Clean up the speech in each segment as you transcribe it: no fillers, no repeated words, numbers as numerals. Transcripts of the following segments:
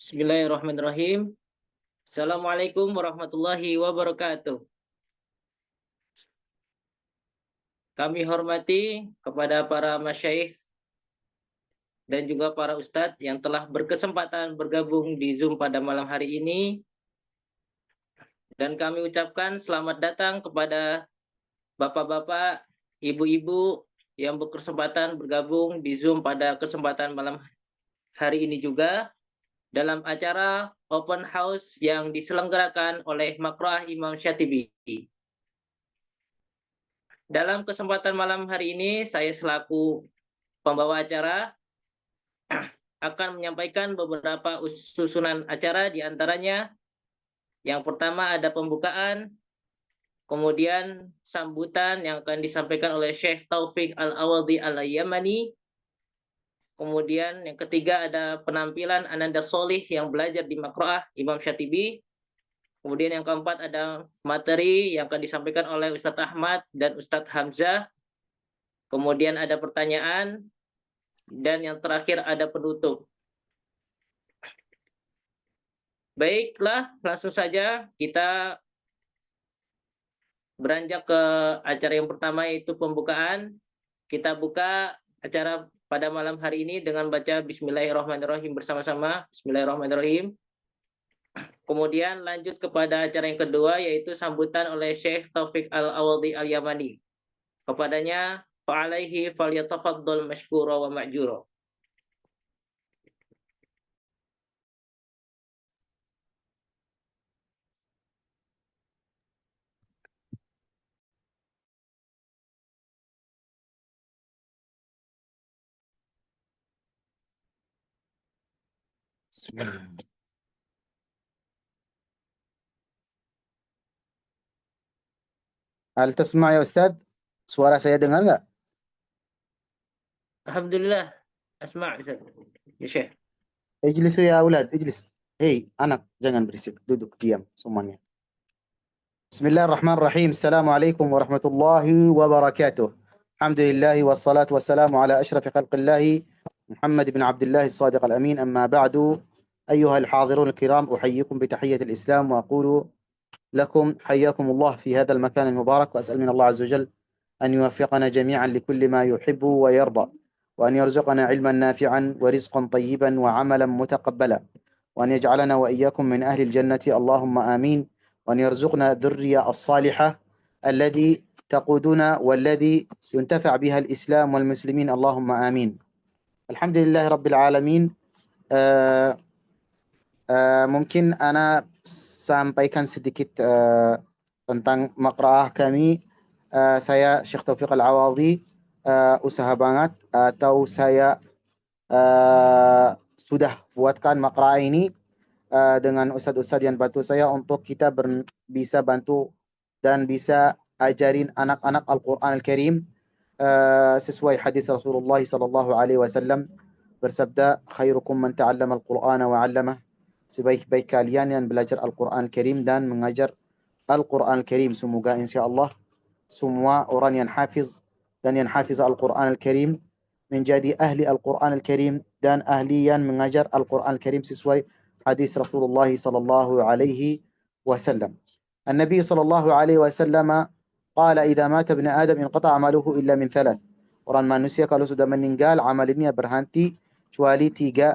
Bismillahirrahmanirrahim. Assalamualaikum warahmatullahi wabarakatuh. Kami hormati kepada para masyayikh dan juga para ustadz yang telah berkesempatan bergabung di Zoom pada malam hari ini. Dan kami ucapkan selamat datang kepada bapak-bapak, ibu-ibu yang berkesempatan bergabung di Zoom pada kesempatan malam hari ini juga dalam acara Open House yang diselenggarakan oleh Makroah Imam Syatibi. Dalam kesempatan malam hari ini, saya selaku pembawa acara akan menyampaikan beberapa susunan acara, di antaranya yang pertama ada pembukaan, kemudian sambutan yang akan disampaikan oleh Syekh Taufik Al-Awadhi Al-Yamani, kemudian yang ketiga ada penampilan Ananda Solih yang belajar di Makroah Imam Syatibi, kemudian yang keempat ada materi yang akan disampaikan oleh Ustadz Ahmad dan Ustadz Hamzah, kemudian ada pertanyaan, dan yang terakhir ada penutup. Baiklah, langsung saja kita beranjak ke acara yang pertama, yaitu pembukaan. Kita buka acara pada malam hari ini dengan baca Bismillahirrahmanirrahim bersama-sama. Bismillahirrahmanirrahim. Kemudian lanjut kepada acara yang kedua, yaitu sambutan oleh Syekh Taufik Al-Awadhi Al-Yamani. Kepadanya, fa'alaihi falyatafaddal mashkura wa ma'jura. هل تسمع يا أستاذ؟ suara saya dengar nggak? Alhamdulillah, asma' ya Syekh. Ijlis ya أولاد, ijlis. Hei, anak, jangan berisik. Duduk, diam semuanya. Bismillahirrahmanirrahim. Assalamualaikum warahmatullahi wabarakatuh. Alhamdulillah wassalatu wassalamu ala ashrafi khalqillahi Muhammad bin Abdullah as-Sadiq al-Amin. Amma ba'du. أيها الحاضرون الكرام أحييكم بتحية الإسلام وأقول لكم حياكم الله في هذا المكان المبارك، وأسأل من الله عز وجل أن يوفقنا جميعا لكل ما يحب ويرضى، وأن يرزقنا علما نافعا ورزقا طيبا وعملا متقبلا، وأن يجعلنا وإياكم من أهل الجنة اللهم آمين، وأن يرزقنا الذرية الصالحة الذي تقودنا والذي ينتفع بها الإسلام والمسلمين اللهم آمين. الحمد لله رب العالمين. Mungkin ana sampaikan sedikit tentang makra'ah kami. Saya Syekh Taufik Al-Awadhi, usaha banget atau saya sudah buatkan makra'ah ini dengan ustadz-ustadz yang bantu saya untuk kita bisa bantu dan bisa ajarin anak-anak Al-Quran Al-Karim sesuai hadis Rasulullah sallallahu alaihi wasallam bersabda, khairukum man ta'allama al-Qur'ana wa 'allamah. Sebaik-baik kalian yang belajar Al-Quran Al-Karim dan mengajar Al-Quran Al-Karim. Semoga insyaAllah semua orang yang hafiz dan yang hafiz Al-Quran Al-Karim menjadi ahli Al-Quran Al-Karim dan ahli yang mengajar Al-Quran Al-Karim sesuai hadis Rasulullah sallallahu alaihi wasallam. An-Nabi sallallahu alaihi wasallam qala idza mata ibn Adam inqata amaluhu illa min thalath. Orang manusia kalau sudah meninggal amalnya berhenti kecuali tiga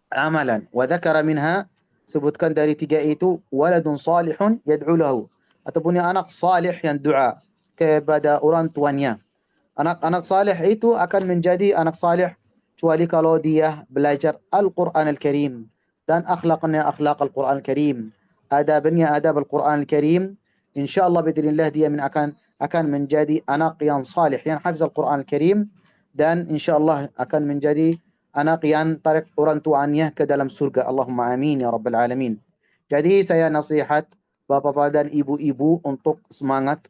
amalan. Wa dzakara minha, sebutkan dari tiga itu, waladun salihun yad'u lahu, ataupun anak salih yang doa kepada orang tuanya. Anak-anak salih itu akan menjadi anak salih kecuali kalau dia belajar Al-Quran Al-Karim dan akhlaknya akhlak Al-Quran Al-Karim, adabnya adab Al-Quran Al-Karim. Insyaallah biidznillah dia akan menjadi anak yang salih yang hafiz Al-Quran Al-Karim, dan insyaallah akan menjadi anak yang tarik orang tuanya ke dalam surga. Allahumma amin ya rabbal alamin. Jadi saya nasihat bapak-bapak dan ibu-ibu untuk semangat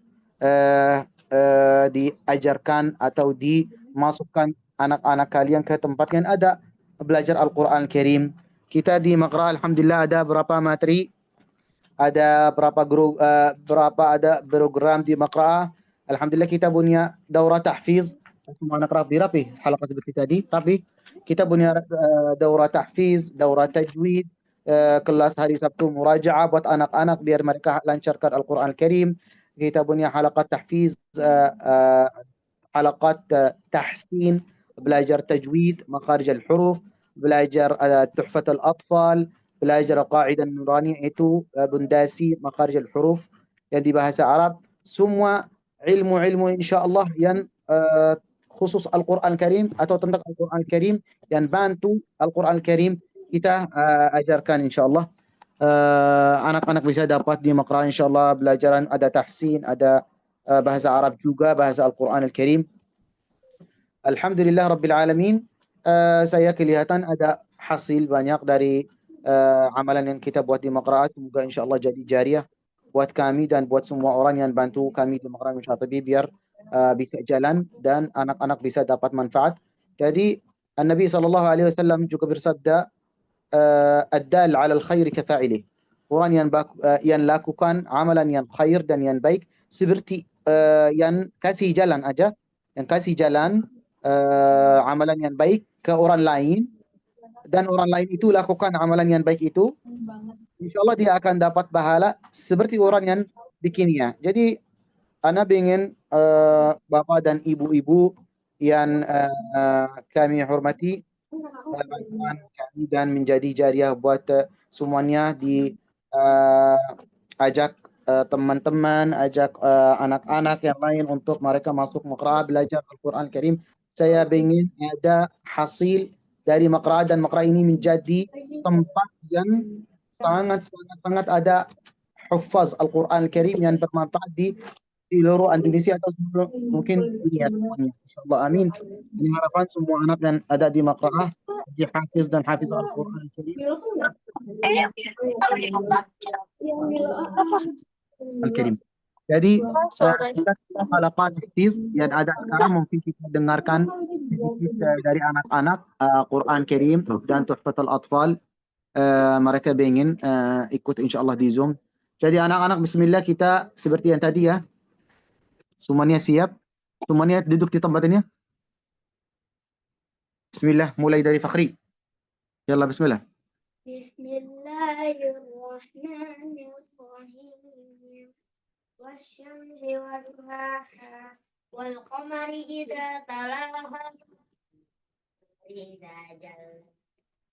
diajarkan atau dimasukkan anak-anak kalian ke tempat yang ada belajar Al-Quran Al-Karim. Kita di Makra'ah alhamdulillah ada berapa materi, ada berapa ada program di Makra'ah. Alhamdulillah kita punya daurah tahfiz, semua anak rapi halaqah seperti tadi rapi. Kita punya daurah tahfiz, daurah tajwid, kelas hari Sabtu murajaah buat anak-anak biar mereka lancarkan Al-Quran Al-Karim. Kita punya halaqah tahfiz, halaqat tahsin, belajar tajwid, makharij al-huruf, belajar tuhfat al-atfal, belajar qaidah nurani itu bundasi makharij al-huruf yang di bahasa Arab. Semua ilmu-ilmu insyaallah yang khusus Al-Quran Karim atau tentang Al-Quran Karim yang bantu Al-Quran Karim kita ajarkan insyaallah. Anak-anak bisa dapat di Maqra insyaallah belajaran ada tahsin, ada bahasa Arab juga, bahasa Al-Quran Al-Karim. Alhamdulillah Rabbil Alamin. Saya kelihatan ada hasil banyak dari amalan yang kita buat di Maqra. Semoga insyaallah jadi jariah buat kami dan buat semua orang yang bantu kami di Maqra Musyatibi biar bisa jalan dan anak-anak bisa dapat manfaat. Jadi Nabi SAW juga bersabda, ad-dal 'ala al-khair kafa'ilih. Orang yang lakukan amalan yang khair dan yang baik seperti yang kasih jalan aja, yang kasih jalan amalan yang baik ke orang lain dan orang lain itu lakukan amalan yang baik itu, insyaallah dia akan dapat pahala seperti orang yang bikinnya. Jadi Ana ingin Bapak dan Ibu-ibu yang kami hormati bantuan kami dan menjadi jariah buat semuanya di ajak teman-teman, ajak anak-anak yang lain untuk mereka masuk Maqra belajar Al-Quran Karim. Saya ingin ada hasil dari Maqra dan Maqra ini menjadi tempat yang sangat ada hufaz Al-Quran Karim yang bermanfaat di seluruh Indonesia atau mungkin dunia semuanya. Insyaallah amin. Ini harapan semua anak yang ada di Maqra'ah jadi hafiz dan hafiz Al-Quran Al-Karim. Jadi kita halaqah tahfiz yang ada sekarang mungkin kita dengarkan sedikit dari anak-anak Quran Karim dan Tuhfat al-Atfal. Mereka ingin ikut insyaallah di Zoom. Jadi anak-anak bismillah kita seperti yang tadi ya. Semuanya siap? Semuanya duduk di tempatnya? Bismillah, mulai dari Fakhri. Yalla bismillah. Bismillahirrahmanirrahim. Wasyamsi wadduhaha wal qamari idza talaha idza jalla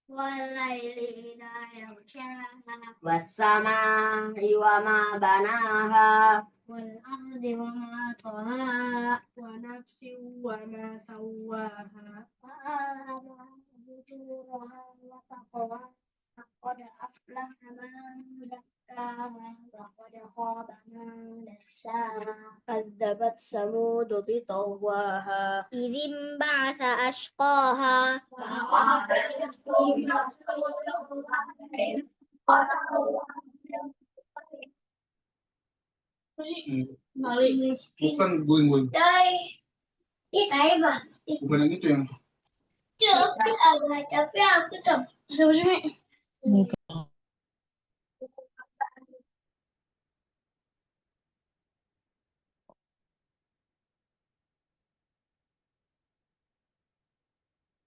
wal laili idza yaghshaha was samaa'i wa ma banaha wal ardi wa ma tahaha wa nafsin wa ma sawwaha fa alhamaha fujuraha wa taqwaha qad aflaha man zakkaha wa qad khaba man dassaha kazzabat samud bi tawwaha idzin ba'asa ashqaha Bukan guling-guling. Bukan yang itu yang. Tapi aku coba.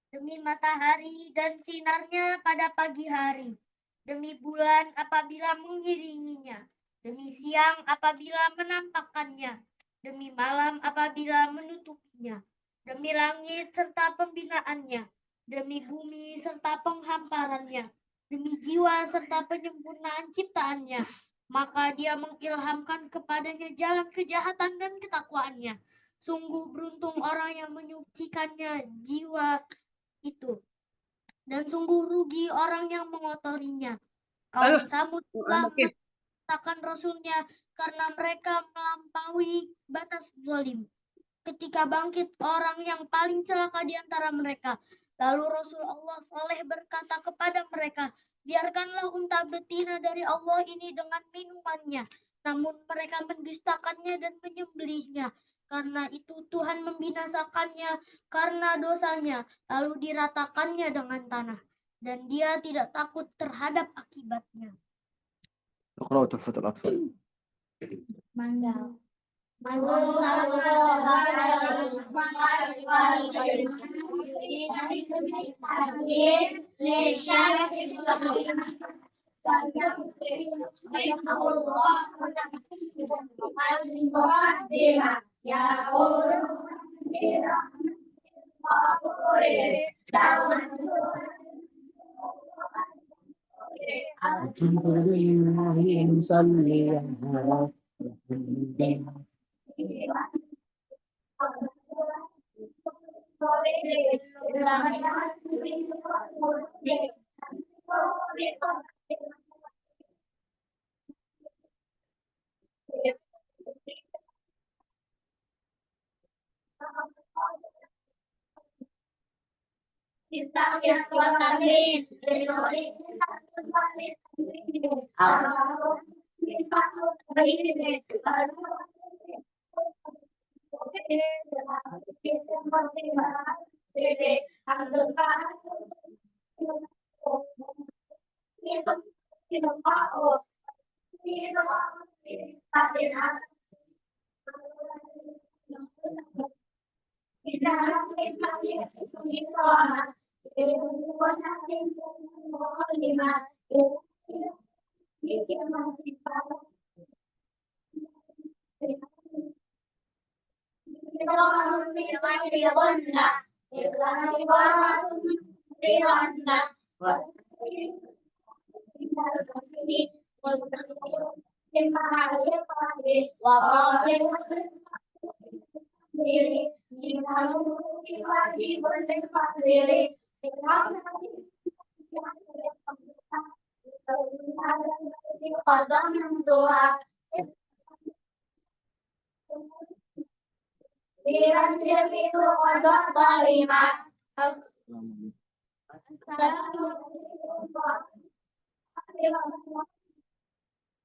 Demi matahari dan sinarnya pada pagi hari, demi bulan apabila mengiringinya, demi siang apabila menampakkannya, demi malam apabila menutupinya, demi langit serta pembinaannya, demi bumi serta penghamparannya, demi jiwa serta penyempurnaan ciptaannya, maka dia mengilhamkan kepadanya jalan kejahatan dan ketakwaannya. Sungguh beruntung orang yang menyucikannya jiwa itu, dan sungguh rugi orang yang mengotorinya. Kaum Samud telah mengatakan Rasulnya karena mereka melampaui batas zalim. Ketika bangkit orang yang paling celaka di antara mereka, lalu Rasulullah SAW berkata kepada mereka, biarkanlah unta betina dari Allah ini dengan minumannya. Namun mereka mendustakannya dan menyembelihnya. Karena itu Tuhan membinasakannya karena dosanya, lalu diratakannya dengan tanah. Dan dia tidak takut terhadap akibatnya. اقرأوا تحفة الأطفال.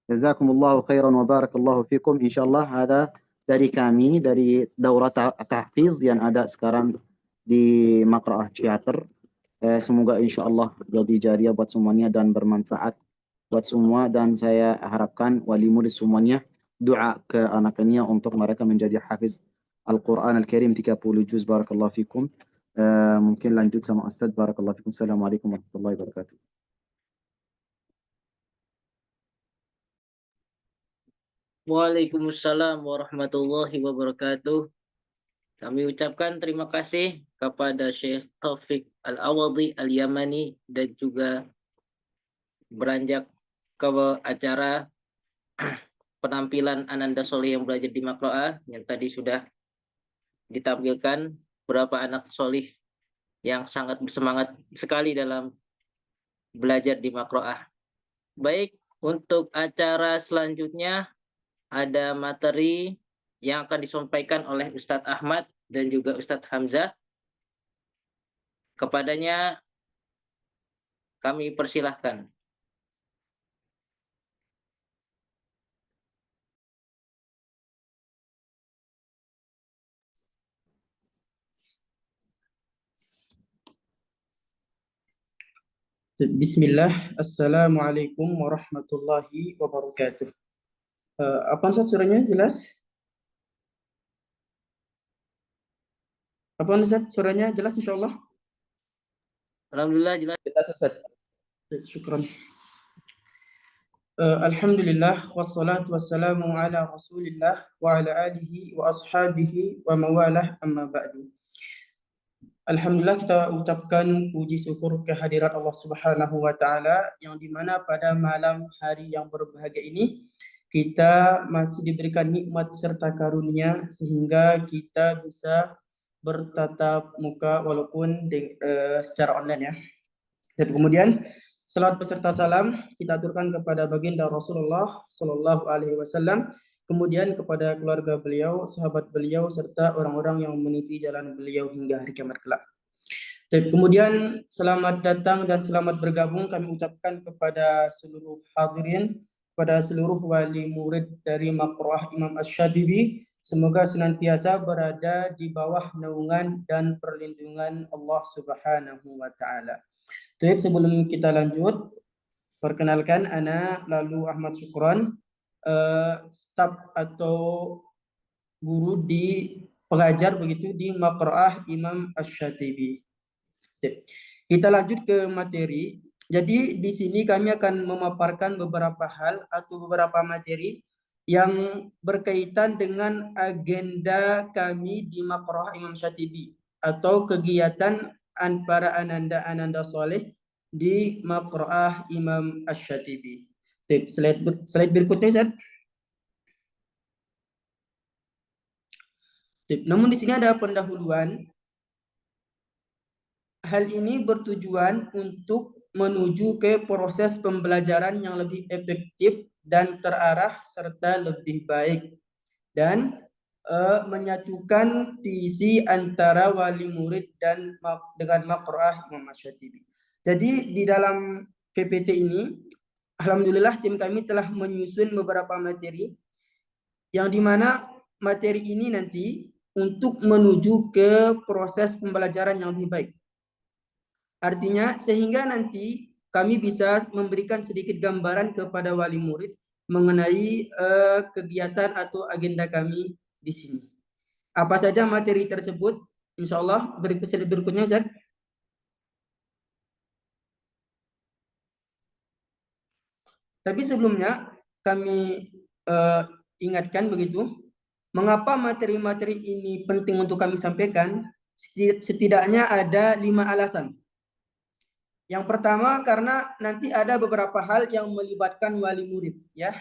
Jazakumullahu khairan wa barakallahu fikum. Insyaallah ada dari kami dari daurah tahfiz yang ada sekarang di Maqra'ah Theater. Semoga insyaallah jadi jariah buat semuanya dan bermanfaat buat semua, dan saya harapkan wali murid semuanya doa ke anak-anaknya untuk mereka menjadi hafiz Al-Quran Al-Karim 30 juz. Barakallahu fikum. Mungkin lanjut sama Ustaz. Barakallahu fikum. Assalamualaikum warahmatullahi wabarakatuh. Waalaikumsalam warahmatullahi wabarakatuh. Kami ucapkan terima kasih kepada Syekh Taufik Al-Awadhi Al-Yamani dan juga beranjak ke acara penampilan Ananda Solih yang belajar di Maqra'ah yang tadi sudah ditampilkan beberapa anak solih yang sangat bersemangat sekali dalam belajar di Maqra'ah. Baik, untuk acara selanjutnya ada materi yang akan disampaikan oleh Ustadz Ahmad dan juga Ustadz Hamzah. Kepadanya kami persilahkan. Bismillah, Assalamualaikum warahmatullahi wabarakatuh. Apa Ustaz suaranya jelas? Apa Ustaz suaranya jelas insyaallah? Alhamdulillah jelas. Syukran. Alhamdulillah wassalatu wassalamu ala Rasulillah wa ala alihi wa ashabihi wa mawalah amma ba'du. Alhamdulillah kita ucapkan puji syukur kehadirat Allah Subhanahu wa taala yang dimana pada malam hari yang berbahagia ini kita masih diberikan nikmat serta karunia sehingga kita bisa bertatap muka walaupun secara online ya. Dan kemudian salawat beserta salam kita aturkan kepada baginda Rasulullah Sallallahu Alaihi Wasallam, kemudian kepada keluarga beliau, sahabat beliau, serta orang-orang yang meniti jalan beliau hingga hari kiamat kelak. Dan kemudian selamat datang dan selamat bergabung kami ucapkan kepada seluruh hadirin, kepada seluruh wali murid dari Maqra'ah Imam Asy-Syadhibi. Semoga senantiasa berada di bawah naungan dan perlindungan Allah Subhanahu wa taala. Baik, sebelum kita lanjut, perkenalkan ana lalu Ahmad Syukron, staf atau guru di pengajar begitu di Maqra'ah Imam Asy-Syatibi. Kita lanjut ke materi. Jadi di sini kami akan memaparkan beberapa hal atau beberapa materi yang berkaitan dengan agenda kami di Maqra'ah Imam Syatibi atau kegiatan para ananda soleh di Maqra'ah Imam Asy-Syatibi. Slide berikutnya, Ustaz. Namun di sini ada pendahuluan. Hal ini bertujuan untuk menuju ke proses pembelajaran yang lebih efektif dan terarah serta lebih baik, dan menyatukan visi antara wali murid dan dengan Maqra'ah Imam Asy-Syatibi. Jadi di dalam PPT ini, alhamdulillah tim kami telah menyusun beberapa materi yang dimana materi ini nanti untuk menuju ke proses pembelajaran yang lebih baik. Artinya sehingga nanti kami bisa memberikan sedikit gambaran kepada wali murid mengenai kegiatan atau agenda kami di sini. Apa saja materi tersebut? Insya Allah berikutnya, Ustaz. Tapi sebelumnya kami ingatkan begitu, mengapa materi-materi ini penting untuk kami sampaikan? Setidaknya ada 5 alasan. Yang pertama, karena nanti ada beberapa hal yang melibatkan wali murid, ya.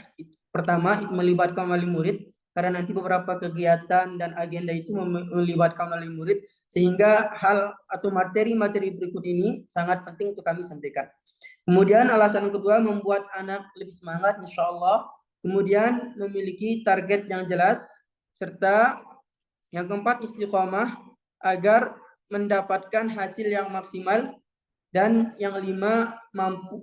Pertama, itu melibatkan wali murid karena nanti beberapa kegiatan dan agenda itu melibatkan wali murid, sehingga hal atau materi-materi berikut ini sangat penting untuk kami sampaikan. Kemudian alasan kedua, membuat anak lebih semangat, insya Allah. Kemudian memiliki target yang jelas, serta yang keempat, istiqomah agar mendapatkan hasil yang maksimal. Dan yang 5,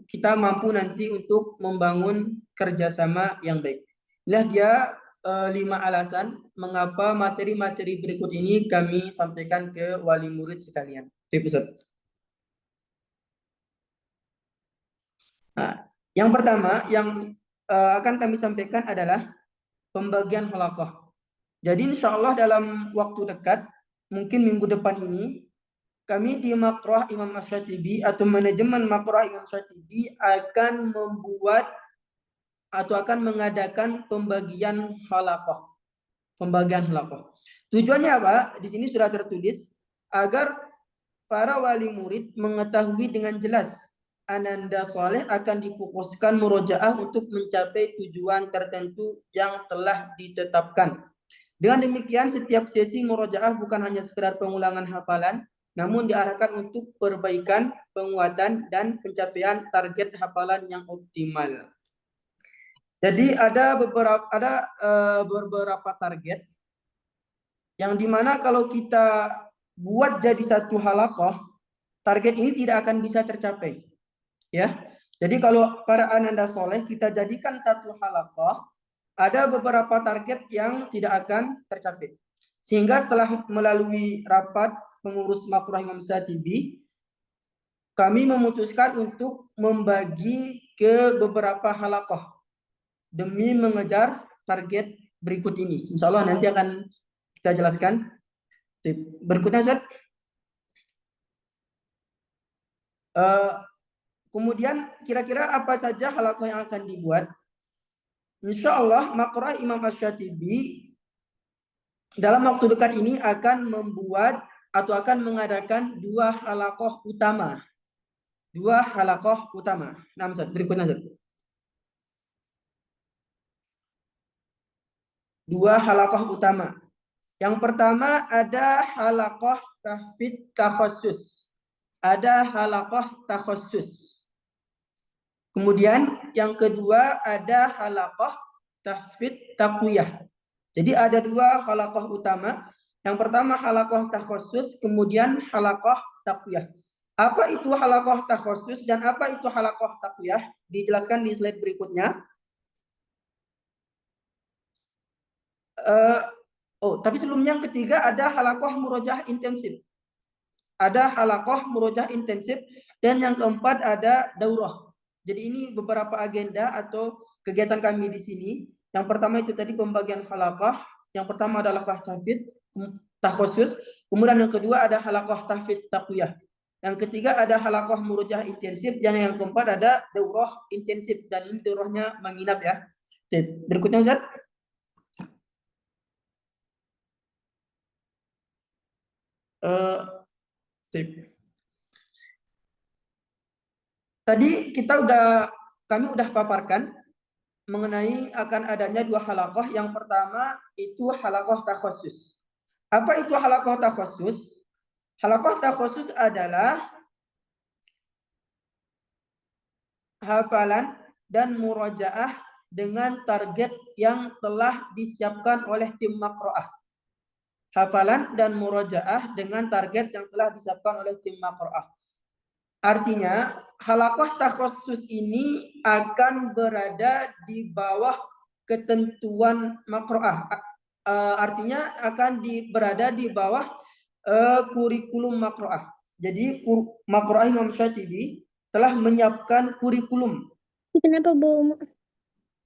kita mampu nanti untuk membangun kerjasama yang baik. Inilah dia 5 alasan mengapa materi-materi berikut ini kami sampaikan ke wali murid sekalian. Nah, yang pertama yang akan kami sampaikan adalah pembagian halaqah. Jadi insya Allah dalam waktu dekat, mungkin minggu depan ini, kami di Maqra'ah Imam Asy-Syatibi atau manajemen Maqra'ah Imam Asy-Syatibi akan membuat atau akan mengadakan pembagian halaqah. Tujuannya apa? Di sini sudah tertulis agar para wali murid mengetahui dengan jelas ananda soleh akan difokuskan murojaah untuk mencapai tujuan tertentu yang telah ditetapkan. Dengan demikian, setiap sesi murojaah bukan hanya sekedar pengulangan hafalan, namun diarahkan untuk perbaikan, penguatan, dan pencapaian target hafalan yang optimal. Jadi ada beberapa target yang dimana kalau kita buat jadi satu halaqah, target ini tidak akan bisa tercapai. Ya, jadi kalau para ananda soleh kita jadikan satu halaqah, ada beberapa target yang tidak akan tercapai. Sehingga setelah melalui rapat pengurus Maqra'ah Imam Asy-Syatibi, kami memutuskan untuk membagi ke beberapa halaqah demi mengejar target berikut ini. Insya Allah nanti akan kita jelaskan. Berikutnya, Ustaz. Kemudian kira-kira apa saja halaqah yang akan dibuat? Insya Allah Maqra'ah Imam Asy-Syatibi dalam waktu dekat ini akan membuat atau akan mengadakan 2 halaqah utama. 2 halaqah utama. Nah, Ustaz, berikutnya, Ustaz. 2 halaqah utama. Yang pertama ada halaqah tahfidz takhassus. Ada halaqah takhassus. Kemudian yang kedua ada halaqah tahfidz taqwiyah. Jadi ada 2 halaqah utama. Yang pertama halaqah takhassus, kemudian halaqah taqwiyah. Apa itu halaqah takhassus dan apa itu halaqah taqwiyah? Dijelaskan di slide berikutnya. Tapi sebelumnya yang ketiga ada halaqah murojaah intensif. Ada halaqah murojaah intensif dan yang keempat ada daurah. Jadi ini beberapa agenda atau kegiatan kami di sini. Yang pertama itu tadi pembagian halaqah, Yang pertama adalah tahfidz takhusus, kemudian yang kedua ada halaqah tahfidz taqwiyah. Yang ketiga ada halaqah murojaah intensif, dan yang keempat ada daurah intensif, dan ini daurahnya menginap ya. Berikutnya Ustaz. Tadi kami udah paparkan mengenai akan adanya dua halaqah. Yang pertama itu halaqah takhusus. Apa itu halaqah takhusus? Halaqah takhusus adalah hafalan dan murojaah dengan target yang telah disiapkan oleh tim maqro'ah. Hafalan dan murojaah dengan target yang telah disiapkan oleh tim maqro'ah. Artinya, halaqah takhusus ini akan berada di bawah ketentuan maqro'ah. Artinya akan berada di bawah kurikulum maqro'ah. Jadi maqro'ah Imam Syatibi telah menyiapkan kurikulum. Kenapa bawa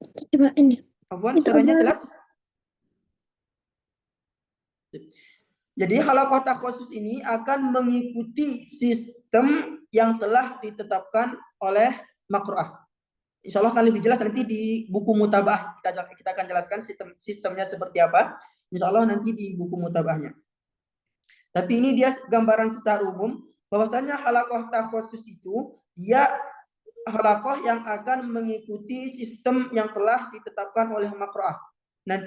coba ini? Afwan, suaranya jelas? Jadi halaqah takhusus ini akan mengikuti sistem yang telah ditetapkan oleh maqro'ah. Insya Allah akan lebih jelas nanti di buku mutaba'ah. Kita akan jelaskan sistemnya seperti apa. Insya Allah nanti di buku mutaba'ahnya. Tapi ini dia gambaran secara umum bahwasanya halaqah takhusus itu dia halaqah yang akan mengikuti sistem yang telah ditetapkan oleh maqro'ah.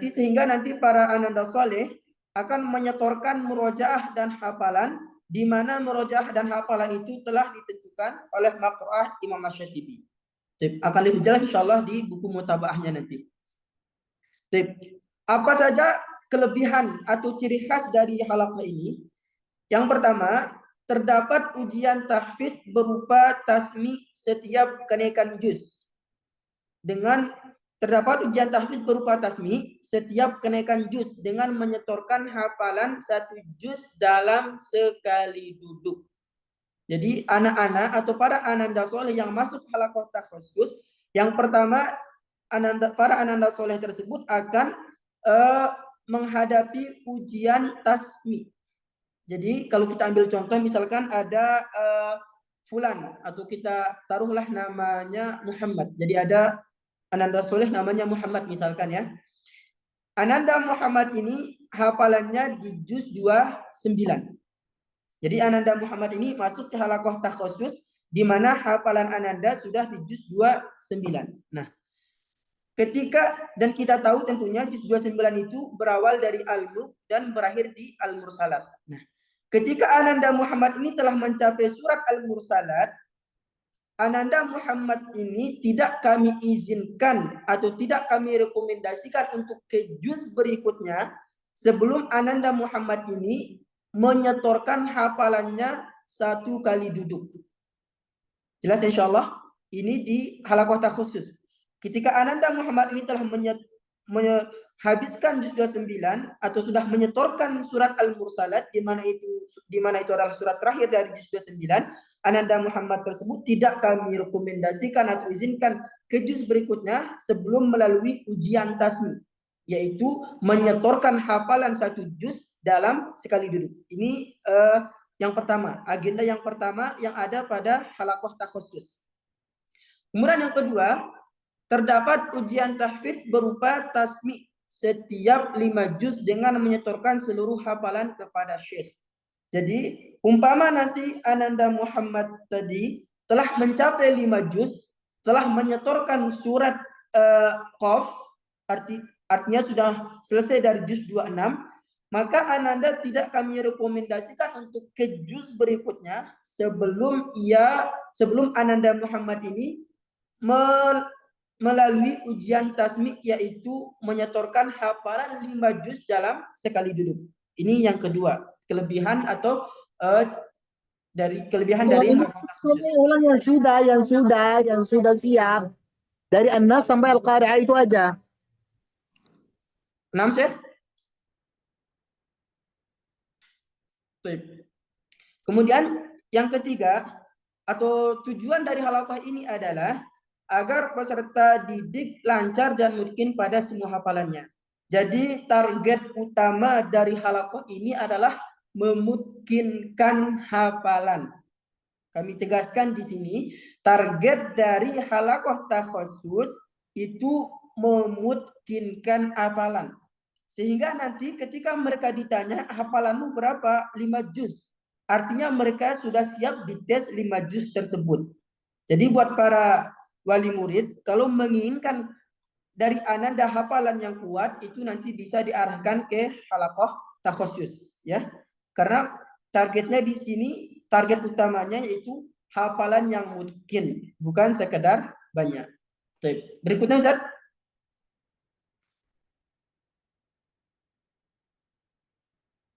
Sehingga nanti para ananda soleh akan menyetorkan murojaah dan hafalan, di mana murojaah dan hafalan itu telah ditentukan oleh maqro'ah Imam Asy-Syatibi. Akan lebih jelas insyaallah di buku mutaba'ahnya nanti. Apa saja kelebihan atau ciri khas dari halaqah ini? Yang pertama, terdapat ujian tahfidz berupa tasmi setiap kenaikan juz. Terdapat ujian tahfidz berupa tasmi setiap kenaikan juz dengan menyetorkan hafalan 1 juz dalam sekali duduk. Jadi anak-anak atau para ananda soleh yang masuk halaqah takhusus, yang pertama para ananda soleh tersebut akan menghadapi ujian tasmi. Jadi kalau kita ambil contoh misalkan ada fulan atau kita taruhlah namanya Muhammad. Jadi ada ananda soleh namanya Muhammad misalkan ya. Ananda Muhammad ini hafalannya di juz 29. Jadi ananda Muhammad ini masuk ke halaqah takhusus di mana hafalan ananda sudah di juz 29. Nah, dan kita tahu tentunya juz 29 itu berawal dari Al-Mulk dan berakhir di Al-Mursalat. Nah, ketika ananda Muhammad ini telah mencapai surat Al-Mursalat, ananda Muhammad ini tidak kami izinkan atau tidak kami rekomendasikan untuk ke juz berikutnya sebelum ananda Muhammad ini menyetorkan hafalannya 1 kali duduk. Jelas insyaallah? Ini di halaqah takhusus. Ketika ananda Muhammad ini telah menghabiskan juz 29 atau sudah menyetorkan surat Al-Mursalat di mana itu adalah surat terakhir dari juz 29, ananda Muhammad tersebut tidak kami rekomendasikan atau izinkan ke juz berikutnya sebelum melalui ujian tasmi, yaitu menyetorkan hafalan 1 juz dalam sekali duduk. Ini yang pertama, agenda yang pertama yang ada pada halaqah takhusus. Kemudian yang kedua, terdapat ujian tahfidz berupa tasmi setiap 5 juz dengan menyetorkan seluruh hafalan kepada syekh. Jadi, umpama nanti ananda Muhammad tadi telah mencapai 5 juz, telah menyetorkan surat Qaf, artinya sudah selesai dari juz 26, maka ananda tidak kami rekomendasikan untuk ke juz berikutnya sebelum ananda Muhammad ini melalui ujian tasmi, yaitu menyetorkan hafalan 5 juz dalam sekali duduk. Ini yang kedua, kelebihan atau kelebihan dari halaqah takhusus. Ulang yang sudah siap. Dari An-Nas sampai Al-Qari'ah itu aja. 6, Syekh? Kemudian yang ketiga atau tujuan dari halaqah ini adalah agar peserta didik lancar dan mungkin pada semua hafalannya. Jadi target utama dari halakoh ini adalah memungkinkan hafalan. Kami tegaskan di sini, target dari halakoh takhusus itu memungkinkan hafalan. Sehingga nanti ketika mereka ditanya, hafalanmu berapa? 5 juz. Artinya mereka sudah siap dites 5 juz tersebut. Jadi buat para wali murid, kalau menginginkan dari ananda hafalan yang kuat, itu nanti bisa diarahkan ke halakoh takhusus, ya. Karena targetnya di sini, target utamanya yaitu hafalan yang mungkin, bukan sekedar banyak. Berikutnya Ustaz.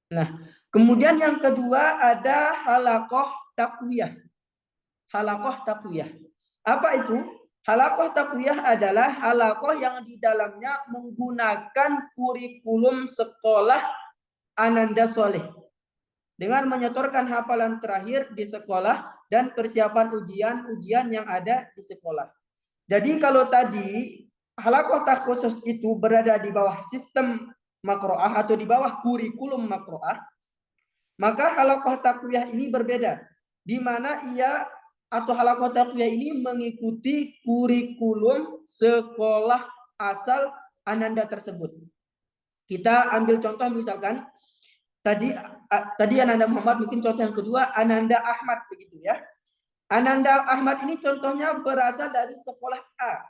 Nah, kemudian yang kedua ada halakoh takwiyah. Halakoh takwiyah. Apa itu? Halakoh takwiyah adalah halakoh yang di dalamnya menggunakan kurikulum sekolah Ananda Soleh dengan menyetorkan hafalan terakhir di sekolah dan persiapan ujian-ujian yang ada di sekolah. Jadi kalau tadi halakoh takhusus itu berada di bawah sistem makroah atau di bawah kurikulum makroah, maka halakoh takwiyah ini berbeda, di mana ia atau halakoh takwiyah ini mengikuti kurikulum sekolah asal Ananda tersebut. Kita ambil contoh misalkan tadi Ananda Muhammad, mungkin contoh yang kedua Ananda Ahmad begitu ya. Ananda Ahmad ini contohnya berasal dari sekolah A.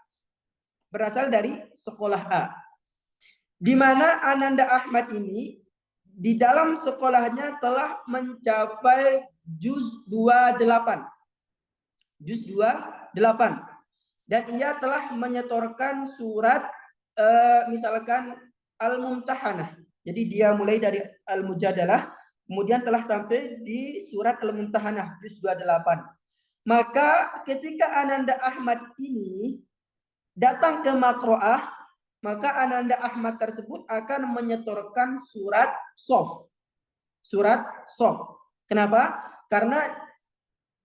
Berasal dari sekolah A. Di mana Ananda Ahmad ini di dalam sekolahnya telah mencapai juz 28. Juz 28. Dan ia telah menyetorkan surat misalkan Al-Mumtahanah. Jadi dia mulai dari Al-Mujadalah, kemudian telah sampai di surat Al-Mumtahanah juz 28. Maka ketika Ananda Ahmad ini datang ke makroah, maka Ananda Ahmad tersebut akan menyetorkan surat Sof. Surat Sof. Kenapa? Karena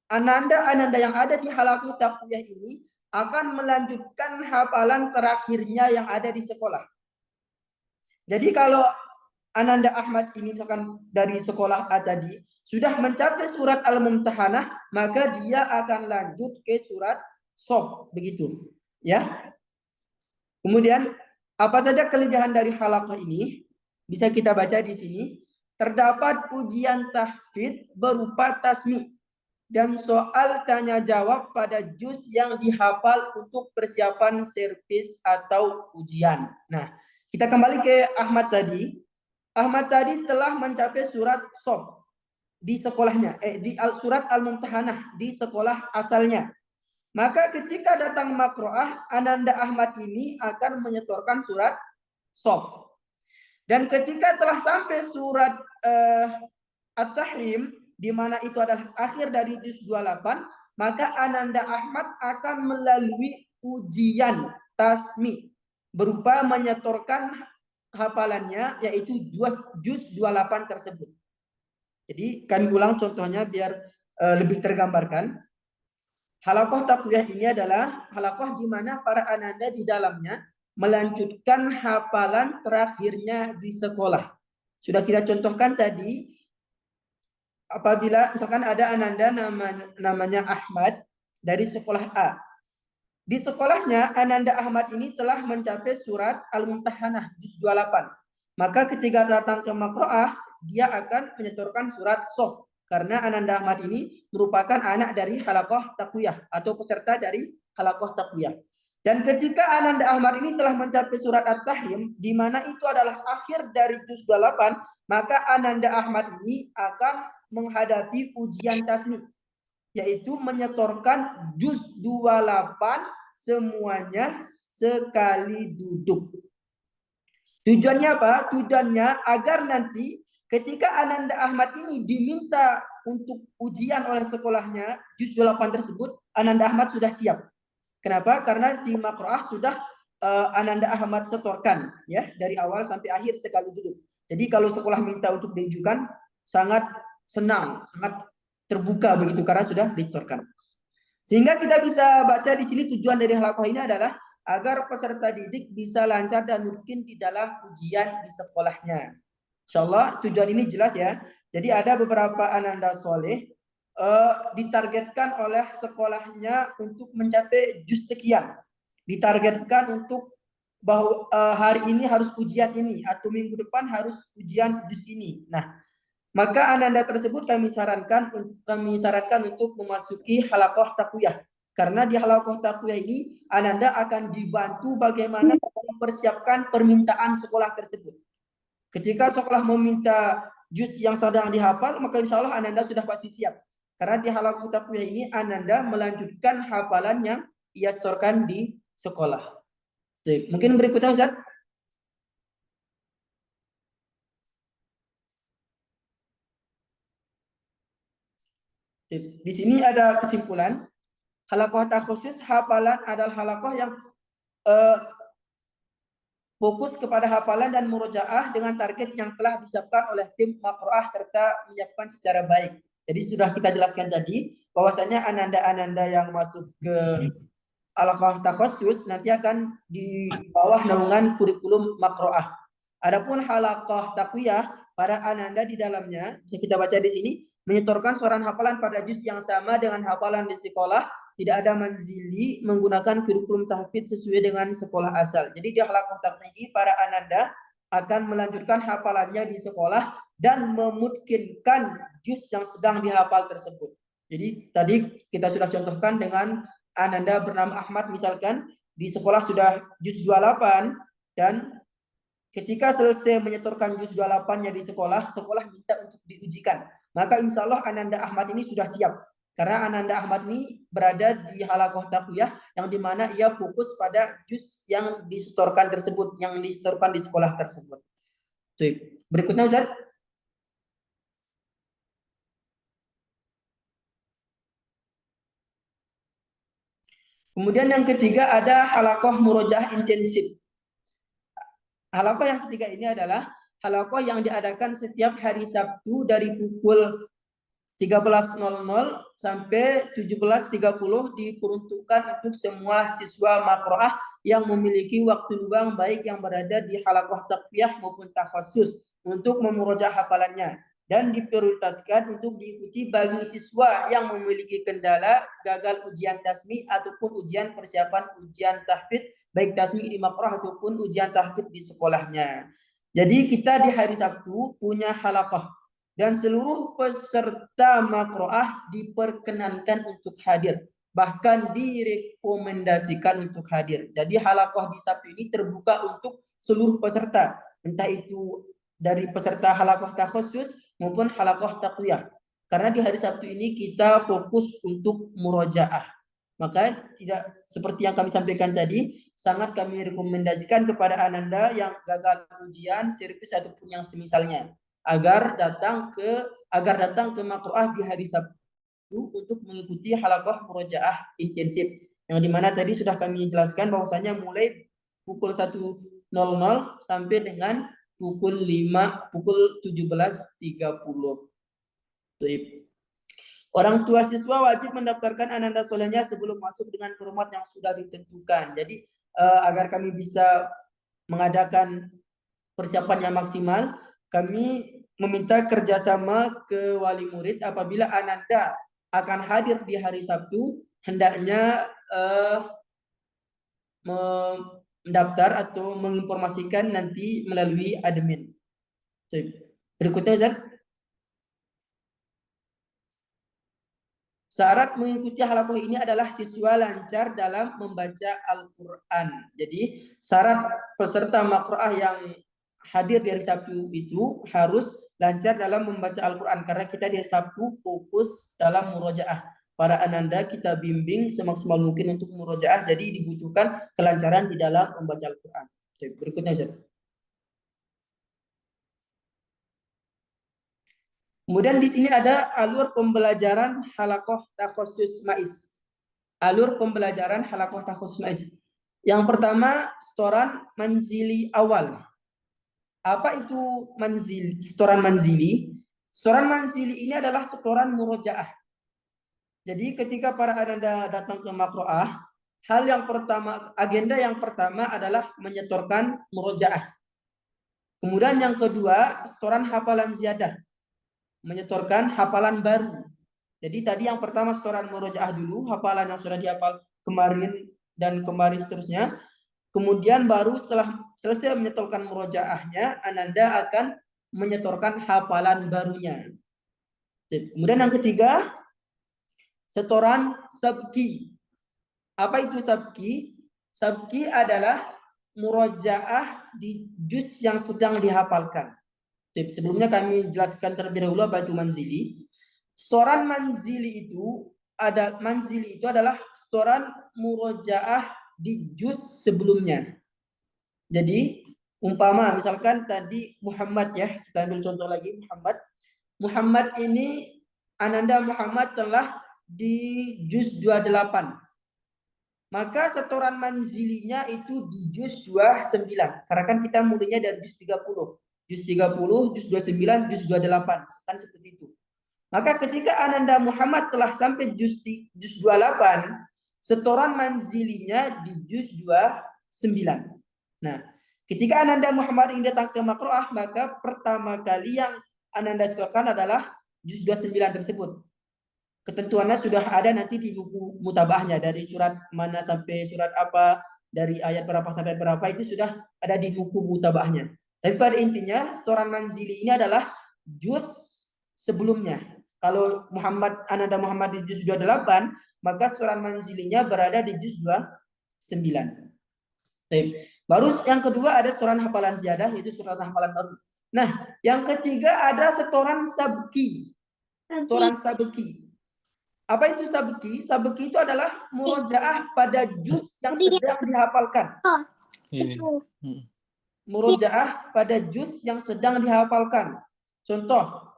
Ananda yang ada di halakoh takwiyah ini akan melanjutkan hafalan terakhirnya yang ada di sekolah. Jadi kalau Ananda Ahmad ini misalkan dari sekolah A tadi sudah mencapai surat Al-Mumtahanah, maka dia akan lanjut ke surat Sof, begitu, ya. Kemudian apa saja kelebihan dari halakoh ini? Bisa kita baca di sini. Terdapat ujian tahfidz berupa tasmi dan soal tanya jawab pada juz yang dihafal untuk persiapan servis atau ujian. Nah, kita kembali ke Ahmad tadi. Ahmad tadi telah mencapai surat Sof di sekolahnya, di surat Al-Mumtahanah di sekolah asalnya. Maka ketika datang makroah, Ananda Ahmad ini akan menyetorkan surat Sof. Dan ketika telah sampai surat At-Tahrim, di mana itu adalah akhir dari juz 28, maka Ananda Ahmad akan melalui ujian tasmi berupa menyetorkan hafalannya, yaitu juz 28 tersebut. Jadi kami ulang contohnya biar lebih tergambarkan. Halakoh takwiyah ini adalah halakoh di mana para ananda di dalamnya melanjutkan hafalan terakhirnya di sekolah. Sudah kita contohkan tadi, apabila misalkan ada ananda namanya Ahmad dari sekolah A. Di sekolahnya Ananda Ahmad ini telah mencapai surat Al-Mumtahanah juz 28. Maka ketika datang ke makroah, dia akan menyetorkan surat Sof. Karena Ananda Ahmad ini merupakan anak dari halakoh takwiyah atau peserta dari halakoh takwiyah. Dan ketika Ananda Ahmad ini telah mencapai surat At-Tahrim, di mana itu adalah akhir dari juz 28, maka Ananda Ahmad ini akan menghadapi ujian tasmi, yaitu menyetorkan juz 28 semuanya sekali duduk. Tujuannya apa? Tujuannya agar nanti ketika Ananda Ahmad ini diminta untuk ujian oleh sekolahnya juz 28 tersebut, Ananda Ahmad sudah siap. Kenapa? Karena di makroah sudah Ananda Ahmad setorkan ya dari awal sampai akhir sekali duduk. Jadi kalau sekolah minta untuk diajukan sangat senang, sangat terbuka begitu karena sudah disetorkan. Sehingga kita bisa baca di sini tujuan dari halakoh ini adalah agar peserta didik bisa lancar dan mungkin di dalam ujian di sekolahnya. Insyaallah tujuan ini jelas ya. Jadi ada beberapa ananda soleh ditargetkan oleh sekolahnya untuk mencapai juz sekian. Ditargetkan untuk bahwa hari ini harus ujian ini atau minggu depan harus ujian juz ini. Nah, maka ananda tersebut kami sarankan untuk memasuki halaqah taqwiyah. Karena di halaqah taqwiyah ini ananda akan dibantu bagaimana mempersiapkan permintaan sekolah tersebut. Ketika sekolah meminta juz yang sedang dihafal, maka insya Allah ananda sudah pasti siap. Karena di halaqah taqwiyah ini ananda melanjutkan hafalan yang ia setorkan di sekolah. Mungkin berikutnya Ustaz. Di sini ada kesimpulan. Halaqah takhusus hafalan adalah halaqah yang fokus kepada hafalan dan murojaah dengan target yang telah disiapkan oleh tim Maqro'ah serta menyiapkan secara baik. Jadi sudah kita jelaskan tadi bahwasanya ananda-ananda yang masuk ke halaqah takhusus nanti akan di bawah naungan kurikulum Maqro'ah. Adapun halaqah taqwiyah, para ananda di dalamnya bisa kita baca di sini menyetorkan suara hafalan pada juz yang sama dengan hafalan di sekolah. Tidak ada manzili menggunakan kurikulum tahfidz sesuai dengan sekolah asal. Jadi di halaqah taqwiyah ini para ananda akan melanjutkan hafalannya di sekolah dan memungkinkan juz yang sedang dihafal tersebut. Jadi tadi kita sudah contohkan dengan ananda bernama Ahmad misalkan di sekolah sudah juz 28 dan ketika selesai menyetorkan juz 28-nya di sekolah, sekolah minta untuk diujikan. Maka insya Allah ananda Ahmad ini sudah siap. Karena ananda Ahmad ini berada di halaqah taqwiyah yang dimana ia fokus pada juz yang disetorkan tersebut, yang disetorkan di sekolah tersebut. Berikutnya Ustaz. Kemudian yang ketiga ada halaqah murojaah intensif. Halaqah yang ketiga ini adalah halaqah yang diadakan setiap hari Sabtu dari pukul 13.00 sampai 17.30 diperuntukkan untuk semua siswa Maqro'ah yang memiliki waktu luang baik yang berada di halaqah taqwiyah maupun takhusus untuk memurojaah hafalannya dan diprioritaskan untuk diikuti bagi siswa yang memiliki kendala gagal ujian tasmi ataupun ujian persiapan ujian tahfidz baik tasmi di Maqro'ah ataupun ujian tahfidz di sekolahnya. Jadi kita di hari Sabtu punya halaqah dan seluruh peserta Maqro'ah diperkenankan untuk hadir. Bahkan direkomendasikan untuk hadir. Jadi halaqah di Sabtu ini terbuka untuk seluruh peserta. Entah itu dari peserta halaqah takhusus maupun halaqah taqwiyah. Karena di hari Sabtu ini kita fokus untuk murojaah. Maka tidak seperti yang kami sampaikan tadi, sangat kami rekomendasikan kepada ananda yang gagal ujian, servis ataupun yang semisalnya. Agar datang ke Maqro'ah di hari Sabtu untuk mengikuti halaqah murojaah intensif yang dimana tadi sudah kami jelaskan bahwasanya mulai pukul 1.00 sampai dengan pukul 17.30. Orang tua siswa wajib mendaftarkan ananda solehnya sebelum masuk dengan format yang sudah ditentukan. Jadi agar kami bisa mengadakan persiapan yang maksimal, kami meminta kerjasama ke wali murid apabila ananda akan hadir di hari Sabtu, hendaknya mendaftar atau menginformasikan nanti melalui admin. Berikutnya Ustaz. Syarat mengikuti halaqah ini adalah siswa lancar dalam membaca Al-Quran. Jadi syarat peserta Maqro'ah yang hadir di hari Sabtu itu harus lancar dalam membaca Al-Quran. Karena kita di hari Sabtu fokus dalam murojaah. Para ananda kita bimbing semaksimal mungkin untuk murojaah. Jadi dibutuhkan kelancaran di dalam membaca Al-Quran. Berikutnya Ustaz. Kemudian di sini ada alur pembelajaran halaqah takhusus MAIS. Alur pembelajaran halaqah takhusus MAIS. Yang pertama, setoran manzili awal. Apa itu setoran manzili? Setoran manzili ini adalah setoran murojaah. Jadi ketika para ananda datang ke Maqro'ah, agenda yang pertama adalah menyetorkan murojaah. Kemudian yang kedua, setoran hafalan ziyadah. Menyetorkan hafalan baru. Jadi tadi yang pertama setoran murojaah dulu, hafalan yang sudah dihafal kemarin dan kemarin seterusnya. Kemudian baru setelah selesai menyetorkan murojaahnya, Ananda akan menyetorkan hafalan barunya. Kemudian yang ketiga, setoran sabki. Apa itu sabki? Sabki adalah murojaah di juz yang sedang dihafalkan. Sebelumnya kami jelaskan terlebih dahulu apa itu manzili. Setoran manzili itu adalah setoran murojaah di juz sebelumnya. Jadi umpama misalkan tadi Muhammad ya, kita ambil contoh lagi Muhammad ini Ananda Muhammad telah di juz 28. Maka setoran manzilinya itu di juz 29. Karena kan kita mulainya dari juz 30. Juz 30, juz 29, juz 28. Kan seperti itu. Maka ketika Ananda Muhammad telah sampai juz 28, setoran manzilinya di juz 29. Nah, ketika Ananda Muhammad ini datang ke makroah, maka pertama kali yang Ananda setorkan adalah juz 29 tersebut. Ketentuannya sudah ada nanti di buku mutabahnya, dari surat mana sampai surat apa, dari ayat berapa sampai berapa itu sudah ada di buku mutabahnya. Tapi pada intinya setoran manzili ini adalah juz sebelumnya. Kalau Ananda Muhammad di juz 28, maka setoran manzilinya berada di juz 29. Baru yang kedua ada setoran hafalan ziyadah, yaitu setoran hafalan baru. Nah, yang ketiga ada setoran sabki. Setoran sabki. Apa itu sabki? Sabki itu adalah murojaah pada juz yang sedang dihafalkan. Murojaah pada juz yang sedang dihafalkan. Contoh,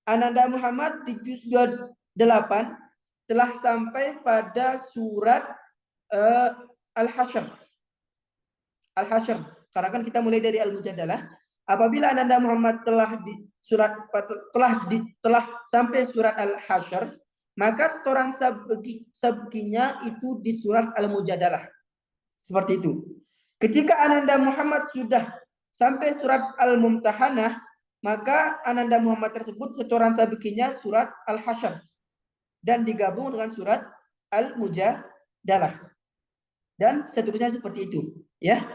Ananda Muhammad di juz 28 telah sampai pada surat Al-Hasyr. Al-Hasyr. Karena kan kita mulai dari Al-Mujadalah. Apabila Ananda Muhammad telah sampai surat Al-Hasyr, maka setoran sabkinya itu di surat Al-Mujadalah. Seperti itu. Ketika Ananda Muhammad sudah sampai surat Al-Mumtahanah, maka Ananda Muhammad tersebut setoran sabkinya surat Al-Hasyr dan digabung dengan surat Al-Mujadalah. Dan seterusnya seperti itu, ya.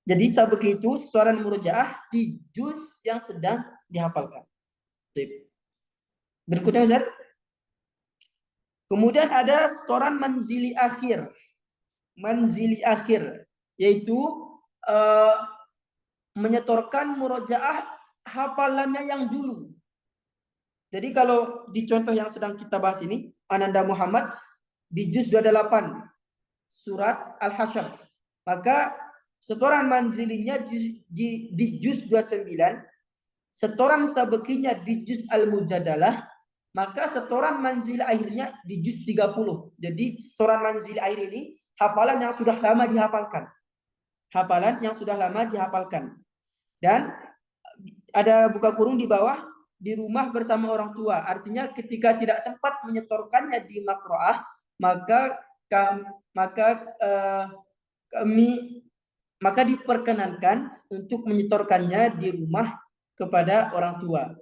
Jadi sabki itu setoran murojaah di juz yang sedang dihafalkan. Berikutnya Ustaz. Kemudian ada setoran manzili akhir. Manzili akhir yaitu menyetorkan murojaah hafalannya yang dulu. Jadi kalau di contoh yang sedang kita bahas ini, Ananda Muhammad di juz 28 surat Al-Hasyr. Maka setoran manzilinya di juz 29, setoran sabkinya di juz Al-Mujadalah, maka setoran manzil akhirnya di juz 30. Jadi setoran manzil akhir ini hafalan yang sudah lama dihafalkan. Hafalan yang sudah lama dihafalkan. Dan ada buka kurung di bawah, di rumah bersama orang tua. Artinya ketika tidak sempat menyetorkannya di makroah, maka diperkenankan untuk menyetorkannya di rumah kepada orang tua.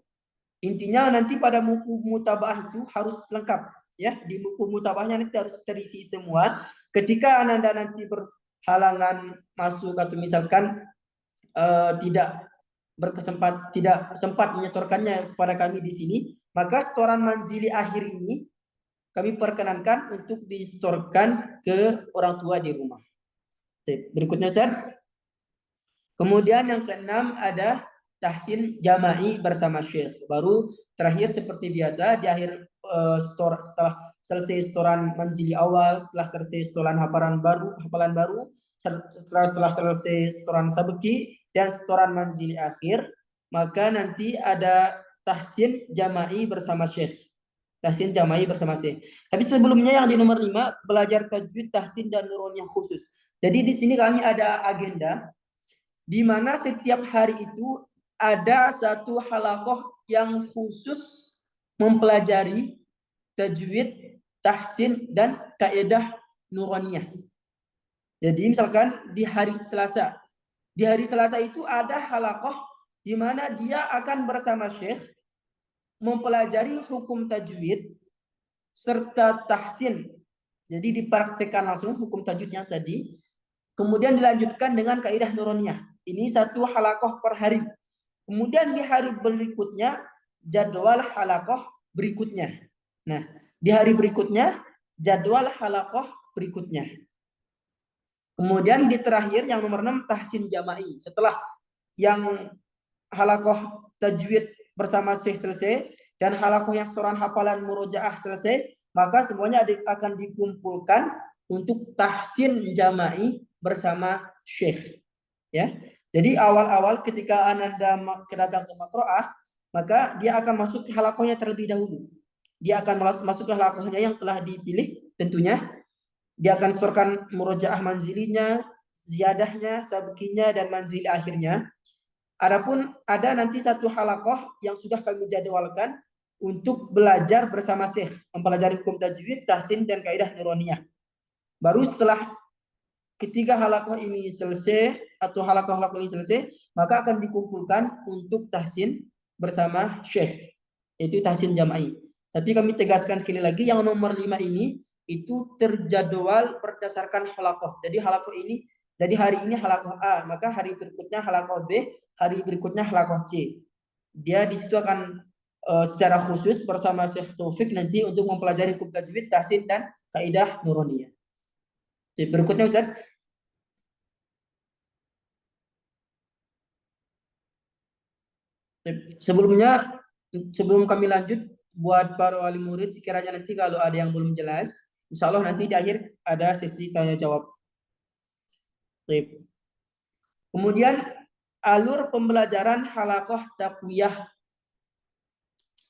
Intinya nanti pada buku mutabah itu harus lengkap, ya. Di buku mutabahnya nanti harus terisi semua. Ketika Ananda nanti berhalangan masuk atau misalkan tidak sempat menyetorkannya kepada kami di sini, maka setoran manzili akhir ini kami perkenankan untuk disetorkan ke orang tua di rumah. Berikutnya Ustaz. Kemudian yang keenam ada tahsin jama'i bersama syekh. Baru terakhir seperti biasa di akhir setelah selesai setoran manzili awal, setelah selesai setoran hafalan baru, setelah selesai setoran sabki dan setoran manzili akhir, maka nanti ada tahsin jama'i bersama syekh. Tahsin jama'i bersama syekh. Tapi sebelumnya yang di nomor 5, belajar tajwid, tahsin dan nurun yang khusus. Jadi di sini kami ada agenda di mana setiap hari itu ada satu halaqah yang khusus mempelajari tajwid, tahsin dan kaidah nuroniyah. Jadi misalkan di hari Selasa. Di hari Selasa itu ada halaqah di mana dia akan bersama Syekh mempelajari hukum tajwid serta tahsin. Jadi dipraktekkan langsung hukum tajwidnya tadi. Kemudian dilanjutkan dengan kaidah nuroniyah. Ini satu halaqah per hari. Kemudian di hari berikutnya jadwal halaqah berikutnya. Nah, di hari berikutnya jadwal halaqah berikutnya. Kemudian di terakhir yang nomor 6 tahsin jama'i. Setelah yang halaqah tajwid bersama Syekh selesai dan halaqah yang setoran hafalan murojaah selesai, maka semuanya akan dikumpulkan untuk tahsin jama'i bersama Syekh. Ya. Jadi awal-awal ketika Ananda datang ke Maqra'ah, maka dia akan masuk ke halaqahnya terlebih dahulu. Dia akan masuk ke halaqahnya yang telah dipilih tentunya. Dia akan setorkan murojaah manzilinya, ziyadahnya, sabkinya, dan manzili akhirnya. Adapun ada nanti satu halaqah yang sudah kami jadwalkan untuk belajar bersama Syekh, mempelajari hukum tajwid, tahsin, dan kaidah nuroniyah. Baru setelah ketiga halaqah ini selesai atau halaqah-halaqah ini selesai, maka akan dikumpulkan untuk tahsin bersama Syekh, yaitu tahsin jama'i. Tapi kami tegaskan sekali lagi yang nomor 5 ini itu terjadwal berdasarkan halaqah. Jadi halaqah ini, jadi hari ini halaqah A, maka hari berikutnya halaqah B, hari berikutnya halaqah C. Dia di situ akan secara khusus bersama Syekh Taufik nanti untuk mempelajari hukum tajwid, tahsin, dan kaidah nuroniyah. Jadi berikutnya Ustaz. Sebelum kami lanjut, buat para wali murid sekiranya nanti kalau ada yang belum jelas, insya Allah nanti di akhir ada sesi tanya jawab. Kemudian alur pembelajaran halaqah taqwiyah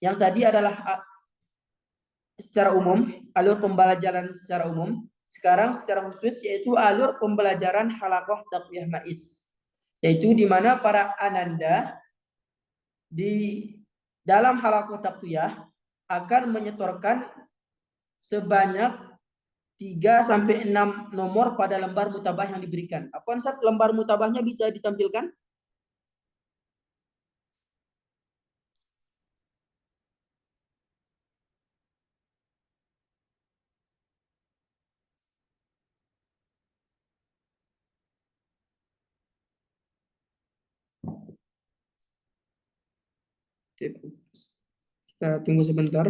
yang tadi adalah secara umum, alur pembelajaran secara umum. Sekarang secara khusus yaitu alur pembelajaran halaqah taqwiyah maiz, yaitu di mana para ananda di dalam halaqah taqwiyah akan menyetorkan sebanyak 3-6 nomor pada lembar mutabah yang diberikan. Apa Ustaz, lembar mutabahnya bisa ditampilkan? Kita tunggu sebentar.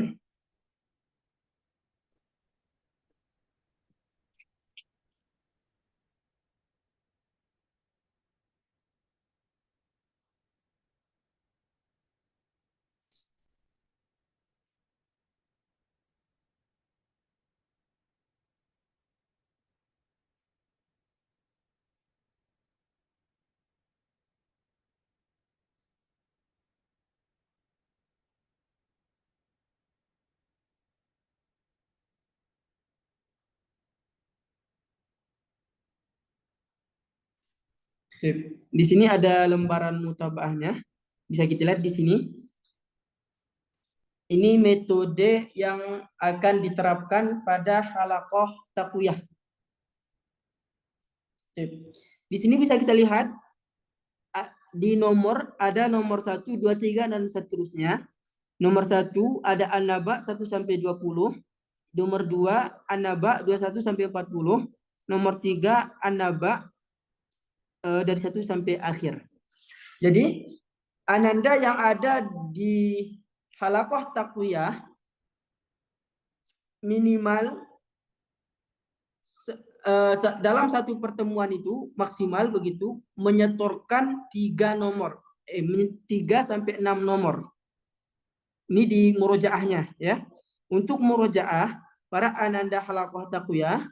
Di sini ada lembaran mutabahnya. Bisa kita lihat di sini. Ini metode yang akan diterapkan pada halaqah taqwiyah. Di sini bisa kita lihat di nomor ada nomor 1, 2, 3 dan seterusnya. Nomor 1 ada An-Naba 1 sampai 20. Nomor 2 An-Naba 21 sampai 40. Nomor 3 An-Naba dari 1 sampai akhir. Jadi ananda yang ada di halaqah taqwiyah minimal dalam satu pertemuan itu maksimal begitu menyetorkan 3 nomor, 3-6 nomor. Ini di murojaahnya ya. Untuk murojaah para ananda halaqah taqwiyah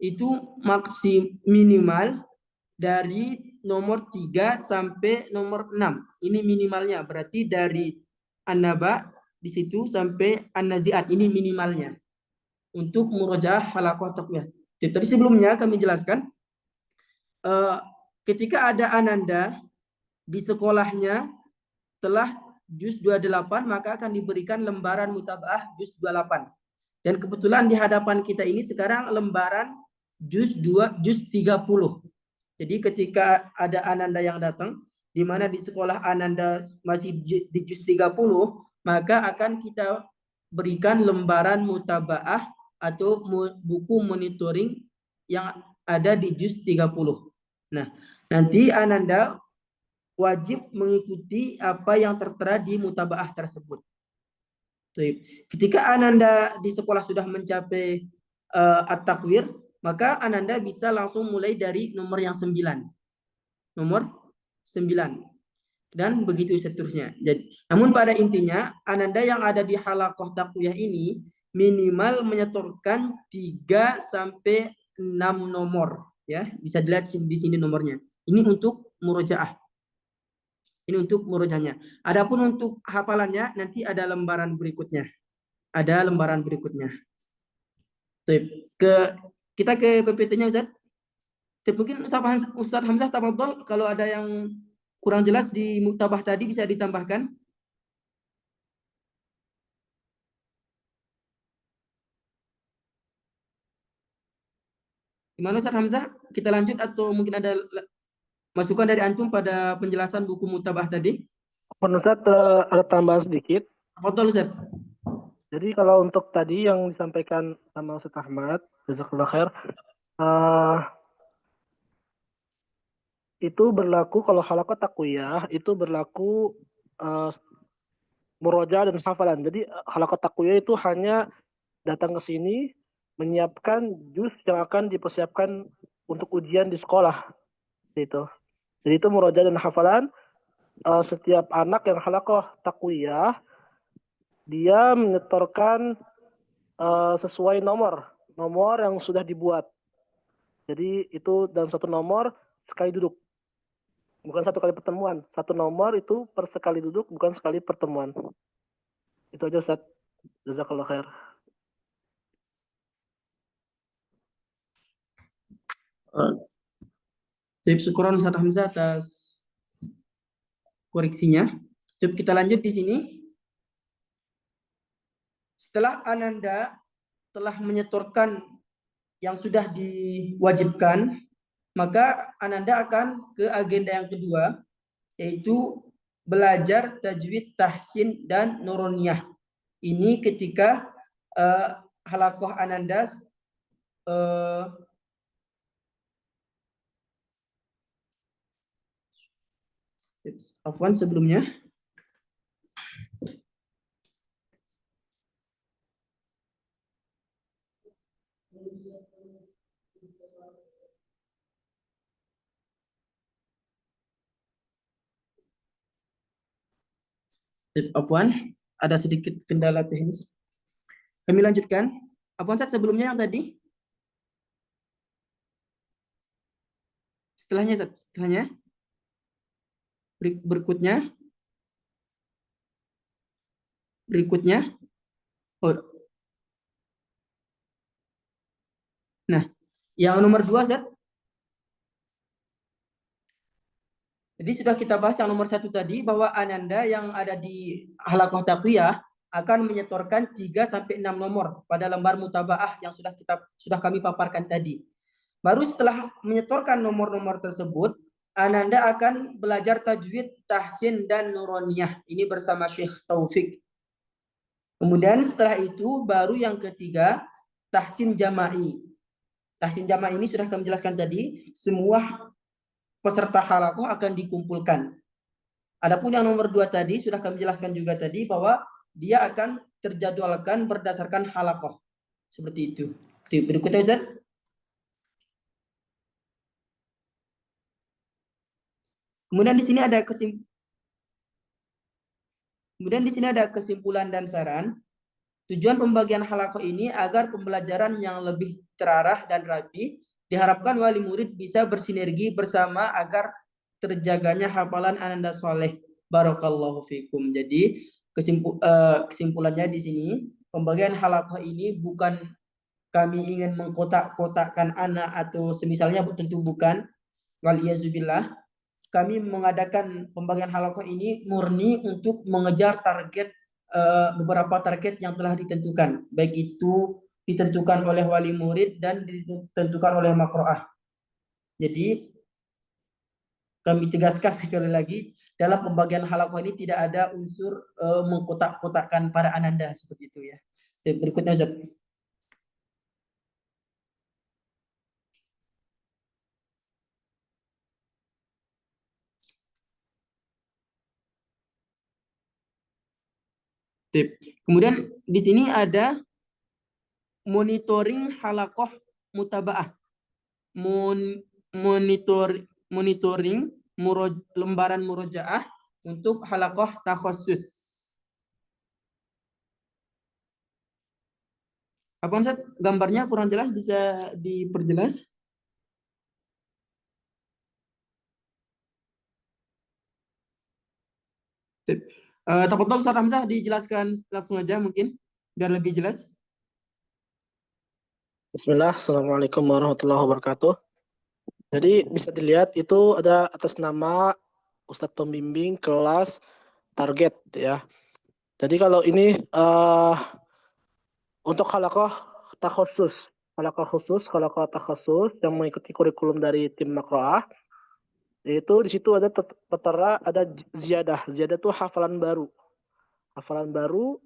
itu minimal dari nomor 3 sampai nomor 6. Ini minimalnya, berarti dari An-Naba di situ sampai An-Nazi'at, ini minimalnya untuk murojaah halaqah taqwiyah. Jadi sebelumnya kami jelaskan ketika ada ananda di sekolahnya telah juz 28, maka akan diberikan lembaran mutaba'ah juz 28. Dan kebetulan di hadapan kita ini sekarang lembaran juz 2, juz 30. Jadi ketika ada Ananda yang datang, di mana di sekolah Ananda masih di juz 30, maka akan kita berikan lembaran mutabaah atau buku monitoring yang ada di juz 30. Nah, nanti Ananda wajib mengikuti apa yang tertera di mutabaah tersebut. Ketika Ananda di sekolah sudah mencapai at-takwir, maka Ananda bisa langsung mulai dari nomor yang 9. Nomor 9. Dan begitu seterusnya. Jadi, namun pada intinya, Ananda yang ada di halaqah takwiyah ini minimal menyetorkan 3 sampai 6 nomor. Ya, bisa dilihat di sini nomornya. Ini untuk murojaah. Ini untuk murojaahnya. Adapun untuk hafalannya nanti ada lembaran berikutnya. Ada lembaran berikutnya. Kita ke PPT-nya Ustaz. Mungkin Ustaz Hamzah tafadhol, kalau ada yang kurang jelas di muktabah tadi bisa ditambahkan. Gimana Ustaz Hamzah? Kita lanjut atau mungkin ada masukan dari antum pada penjelasan buku muktabah tadi? Ustaz, ada tambahan sedikit. Tafadhol Ustaz. Jadi kalau untuk tadi yang disampaikan sama Ustaz Ahmad, jazakallahu khair, itu berlaku kalau halaqah takwiyah itu berlaku murojaah dan hafalan. Jadi halaqah takwiyah itu hanya datang ke sini menyiapkan juz yang akan dipersiapkan untuk ujian di sekolah gitu. Jadi itu murojaah dan hafalan. Setiap anak yang halaqah takwiyah dia menyetorkan sesuai nomor yang sudah dibuat. Jadi itu dalam satu nomor sekali duduk, bukan satu kali pertemuan. Satu nomor itu per sekali duduk, bukan sekali pertemuan. Itu aja Ustaz. Jazakallahu khair. Terima syukuran Ustaz Hamzah atas koreksinya. Coba kita lanjut di sini. Setelah Ananda telah menyetorkan yang sudah diwajibkan, maka Ananda akan ke agenda yang kedua, yaitu belajar tajwid, tahsin, dan nuroniyah. Ini ketika halaqah Ananda afwan sebelumnya. Afwan, ada sedikit kendala teknis. Kami lanjutkan. Afwan Ustaz, sebelumnya yang tadi. Setelahnya Ustaz, setelahnya. Berikutnya. Oh. Nah, yang nomor 2 Ustaz. Jadi sudah kita bahas yang nomor 1 tadi, bahwa Ananda yang ada di halaqah takwiyah akan menyetorkan 3 sampai 6 nomor pada lembar mutabaah yang sudah kami paparkan tadi. Baru setelah menyetorkan nomor-nomor tersebut, Ananda akan belajar tajwid, tahsin, dan nuroniyah. Ini bersama Syekh Taufik. Kemudian setelah itu baru yang ketiga, tahsin jama'i. Tahsin jama'i ini sudah kami jelaskan tadi, semua peserta halaqah akan dikumpulkan. Adapun yang nomor 2 tadi sudah kami jelaskan juga tadi, bahwa dia akan terjadwalkan berdasarkan halaqah. Seperti itu. Berikutnya Ustaz. Kemudian di sini ada kesimpulan dan saran. Tujuan pembagian halaqah ini agar pembelajaran yang lebih terarah dan rapi. Diharapkan wali murid bisa bersinergi bersama agar terjaganya hafalan Ananda soleh. Barakallahu fikum. Jadi kesimpulannya di sini, pembagian halaqah ini bukan kami ingin mengkotak-kotakkan anak atau semisalnya, tentu bukan. Waliyazubillah. Kami mengadakan pembagian halaqah ini murni untuk mengejar target, beberapa target yang telah ditentukan, baik itu ditentukan oleh wali murid dan ditentukan oleh makroah. Jadi kami tegaskan sekali lagi, dalam pembagian halakoh ini tidak ada unsur mengkotak-kotakkan para ananda seperti itu ya. Berikutnya Zat. Kemudian di sini ada monitoring halakoh mutabaah. Monitoring lembaran murojaah untuk halakoh takhusus. Apa Ustaz? Gambarnya kurang jelas, bisa diperjelas? Tafadhol Ustaz Hamzah, dijelaskan langsung aja mungkin biar lebih jelas. Bismillah, Assalamualaikum warahmatullahi wabarakatuh. Jadi bisa dilihat itu ada atas nama Ustadz Pembimbing kelas target ya. Jadi kalau ini untuk halakoh takhusus, halakoh takhusus yang mengikuti kurikulum dari tim makroah, itu di situ ada tertera ada ziyadah. Ziyadah itu hafalan baru. Hafalan baru.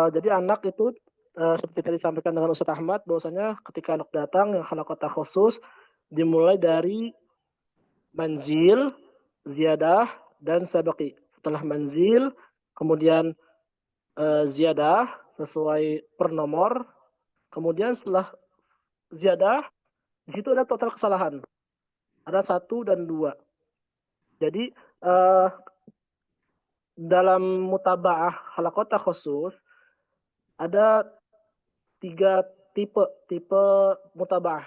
Jadi anak itu seperti tadi disampaikan dengan Ustadz Ahmad, bahwasanya ketika anak datang yang halakoh takhusus dimulai dari manzil, ziyadah, dan sabaki. Setelah manzil, kemudian ziyadah sesuai per nomor. Kemudian setelah ziyadah, di situ ada total kesalahan. Ada 1 dan 2. Jadi dalam mutaba'ah halakoh takhusus ada 3 tipe mutaba'ah.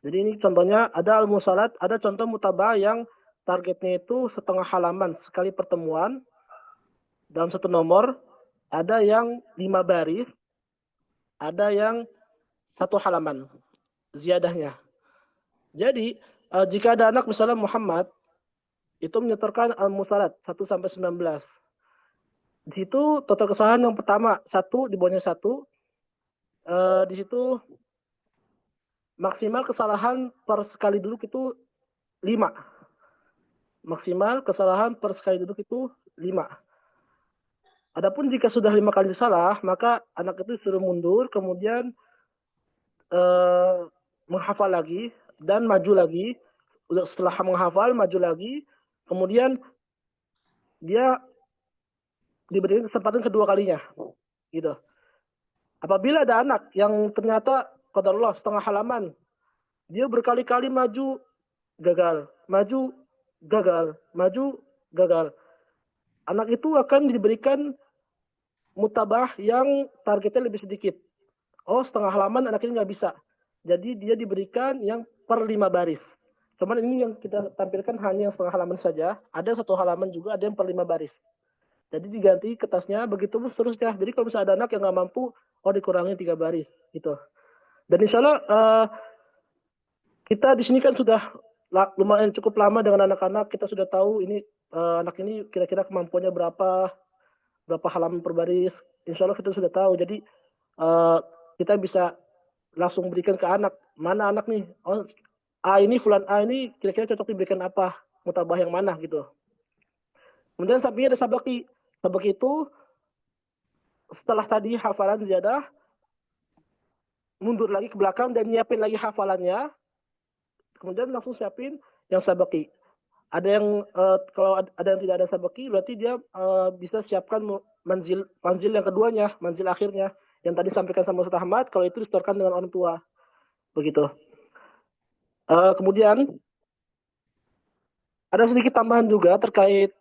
Jadi ini contohnya ada al-musalat, ada contoh mutaba'ah yang targetnya itu setengah halaman sekali pertemuan dalam satu nomor, ada yang 5 baris, ada yang 1 halaman ziyadahnya. Jadi jika ada anak misalnya Muhammad itu menyetorkan al-musalat 1 sampai 19. Di situ total kesalahan yang pertama 1, di bawahnya 1. Di situ maksimal kesalahan per sekali duduk itu 5. Maksimal kesalahan per sekali duduk itu 5. Adapun jika sudah 5 kali salah, maka anak itu suruh mundur, kemudian menghafal lagi dan maju lagi. Setelah menghafal, maju lagi, kemudian dia diberikan kesempatan kedua kalinya, gitu. Apabila ada anak yang ternyata qadarullah setengah halaman, dia berkali-kali maju, gagal, maju, gagal, maju, gagal. Anak itu akan diberikan mutabah yang targetnya lebih sedikit. Oh, setengah halaman anak ini nggak bisa. Jadi dia diberikan yang per 5 baris. Cuman ini yang kita tampilkan hanya yang setengah halaman saja. Ada 1 halaman juga, ada yang per 5 baris. Jadi diganti kertasnya, begitu seterusnya. Jadi kalau misalnya ada anak yang nggak mampu, dikurangi 3 baris. Gitu. Dan insya Allah kita di sini kan sudah lumayan cukup lama dengan anak-anak. Kita sudah tahu ini anak ini kira-kira kemampuannya berapa halaman per baris. Insya Allah kita sudah tahu. Jadi kita bisa langsung berikan ke anak. Mana anak nih? Oh, ini fulan A ini kira-kira cocok diberikan apa? Mutabah yang mana gitu. Kemudian sampingnya ada sabaki. Sabaki itu setelah tadi hafalan ziyadah, mundur lagi ke belakang dan nyiapin lagi hafalannya. Kemudian langsung siapin yang sabaki. Ada yang kalau ada yang tidak ada sabaki, berarti dia bisa siapkan manzil yang keduanya, manzil akhirnya. Yang tadi sampaikan sama Ustaz Ahmad, kalau itu disetorkan dengan orang tua. Begitu. Kemudian ada sedikit tambahan juga terkait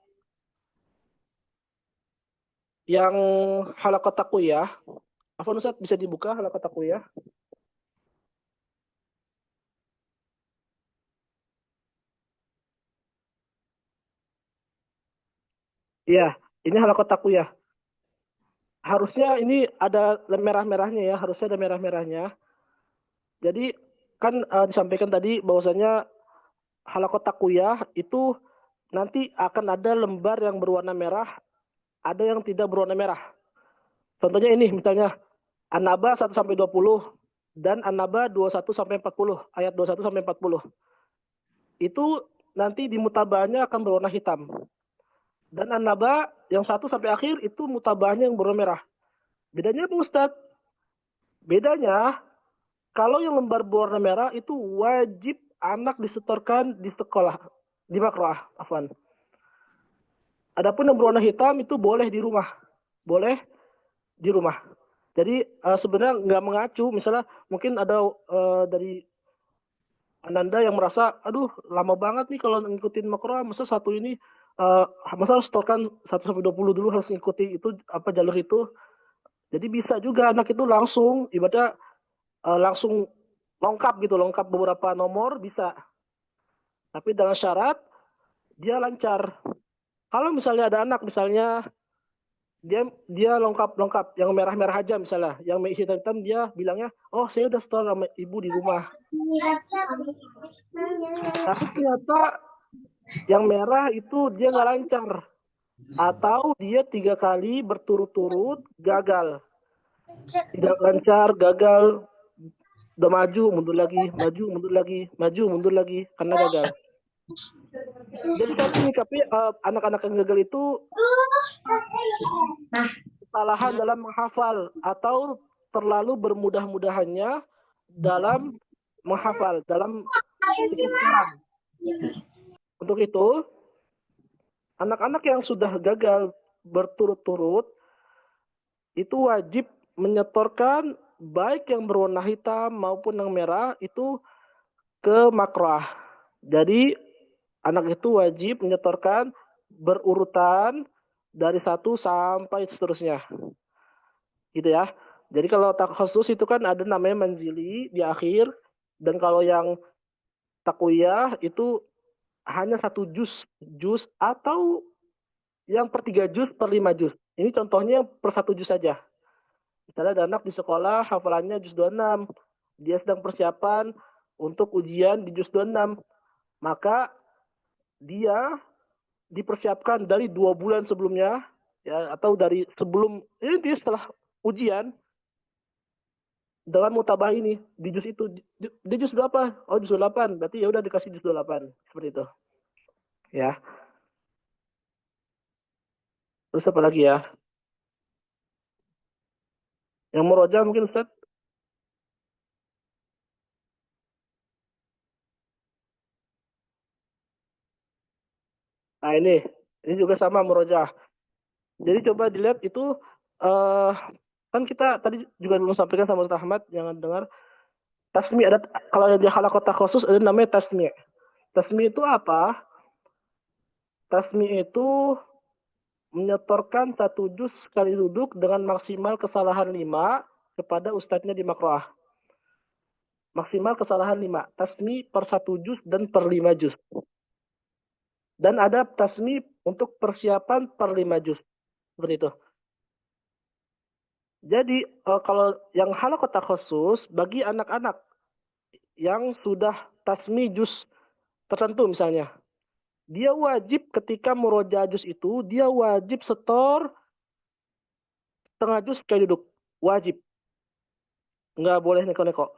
yang halakoh taqwiyah. Afwan Ustaz, bisa dibuka halakoh taqwiyah? Iya, ini halakoh taqwiyah. Harusnya ini ada merah-merahnya ya, harusnya ada merah-merahnya. Jadi kan disampaikan tadi bahwasanya halakoh taqwiyah itu nanti akan ada lembar yang berwarna merah, ada yang tidak berwarna merah. Contohnya ini misalnya An-Naba 1 sampai 20 dan An-Naba 21 sampai 40, ayat 21 sampai 40. Itu nanti di mutabahnya akan berwarna hitam. Dan An-Naba yang 1 sampai akhir itu mutabahnya yang berwarna merah. Bedanya apa Ustadz? Bedanya kalau yang lembar berwarna merah itu wajib anak disetorkan di sekolah, di makroah, afwan. Adapun yang berwarna hitam itu boleh di rumah. Boleh di rumah. Jadi sebenarnya nggak mengacu, misalnya mungkin ada dari Ananda yang merasa, aduh lama banget nih kalau ngikutin makro, masa satu ini, masa harus setorkan 1 sampai 20 dulu harus ngikuti itu apa jalur itu. Jadi bisa juga anak itu langsung, ibaratnya langsung lengkap beberapa nomor bisa. Tapi dengan syarat dia lancar. Kalau misalnya ada anak misalnya dia lengkap yang merah-merah aja misalnya, yang hitam-hitam dia bilangnya, oh saya udah setor sama ibu di rumah. Tapi ternyata yang merah itu dia nggak lancar, atau dia 3 kali berturut-turut gagal, tidak lancar, gagal, udah maju mundur lagi, maju mundur lagi, maju mundur lagi karena gagal. Jadi saya menyikapi anak-anak yang gagal itu kesalahan dalam menghafal atau terlalu bermudah-mudahannya dalam menghafal, dalam sekarang. Untuk itu, anak-anak yang sudah gagal berturut-turut itu wajib menyetorkan baik yang berwarna hitam maupun yang merah itu ke makroah. Jadi anak itu wajib menyetorkan berurutan dari 1 sampai seterusnya. Gitu ya. Jadi kalau takhusus itu kan ada namanya manzili di akhir, dan kalau yang takwiyah itu hanya 1 juz atau yang per 3 juz per 5 juz. Ini contohnya per 1 juz saja. Misalnya ada anak di sekolah hafalannya juz 26. Dia sedang persiapan untuk ujian di juz 26. Maka dia dipersiapkan dari 2 bulan sebelumnya ya, atau dari sebelum ini dia setelah ujian dengan mutabah ini di juz itu. Di juz berapa? Oh juz 8. Berarti ya udah dikasih juz 8 seperti itu. Ya. Terus apa lagi ya? Yang murojaah mungkin Ustaz? Nah ini juga sama murojaah. Jadi coba dilihat itu kan kita tadi juga belum sampaikan sama Ustaz Ahmad, jangan dengar. Tasmi ada, kalau yang di halaqah khusus ada namanya tasmi. Tasmi itu apa? Tasmi itu menyetorkan 1 juz sekali duduk dengan maksimal kesalahan 5 kepada ustadznya di makroah. Maksimal kesalahan 5. Tasmi per 1 juz dan per 5 juz. Dan ada tasmi untuk persiapan per 5 juz. Seperti itu. Jadi kalau yang halaqah khusus bagi anak-anak yang sudah tasmi juz tertentu misalnya, dia wajib ketika murojaah juz itu dia wajib setor setengah juz sekali duduk, wajib, nggak boleh neko-neko.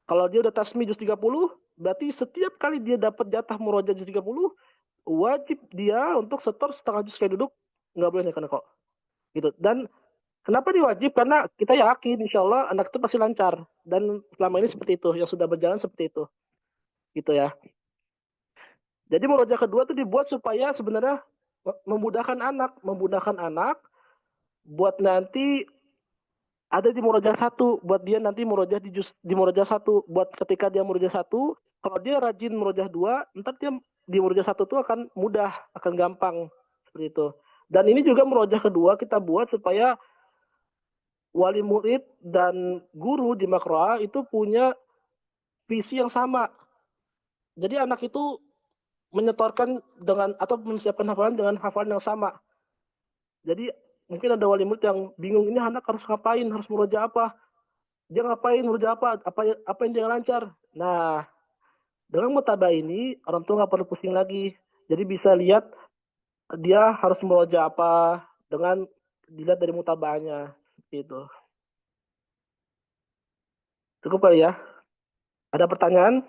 Kalau dia udah tasmi juz 30, berarti setiap kali dia dapat jatah murojaah juz 30, wajib dia untuk setor setengah juz sekali duduk, nggak boleh neko-neko. Gitu. Dan kenapa diwajib? Karena kita yakin insya Allah anak itu pasti lancar. Dan selama ini seperti itu, yang sudah berjalan seperti itu. Gitu ya. Jadi murojaah kedua itu dibuat supaya sebenarnya memudahkan anak buat nanti ada di murojaah 1, buat dia nanti murojaah di murojaah 1, buat ketika dia murojaah 1, kalau dia rajin murojaah 2, ntar dia di murojaah 1 itu akan mudah, akan gampang seperti itu. Dan ini juga murojaah kedua kita buat supaya wali murid dan guru di makroah itu punya visi yang sama. Jadi anak itu menyetorkan dengan atau menyiapkan hafalan dengan hafalan yang sama. Jadi mungkin ada wali murid yang bingung, ini anak harus ngapain, harus murojaah apa? Dia ngapain, murojaah apa yang dia lancar? Nah, dengan mutabah ini orang tua nggak perlu pusing lagi. Jadi bisa lihat dia harus murojaah apa dengan dilihat dari mutabahnya. Gitu. Cukup kali ya? Ada pertanyaan?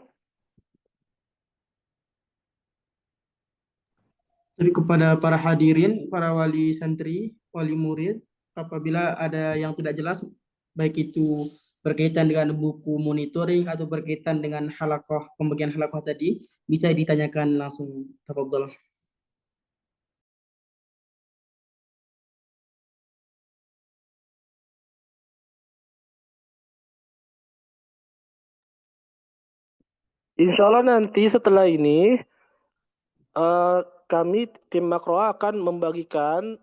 Jadi kepada para hadirin, para wali santri, wali murid, apabila ada yang tidak jelas, baik itu berkaitan dengan buku monitoring atau berkaitan dengan halakoh, pembagian halakoh tadi, bisa ditanyakan langsung. Tafadhol. Insya Allah nanti setelah ini kami tim Makro akan membagikan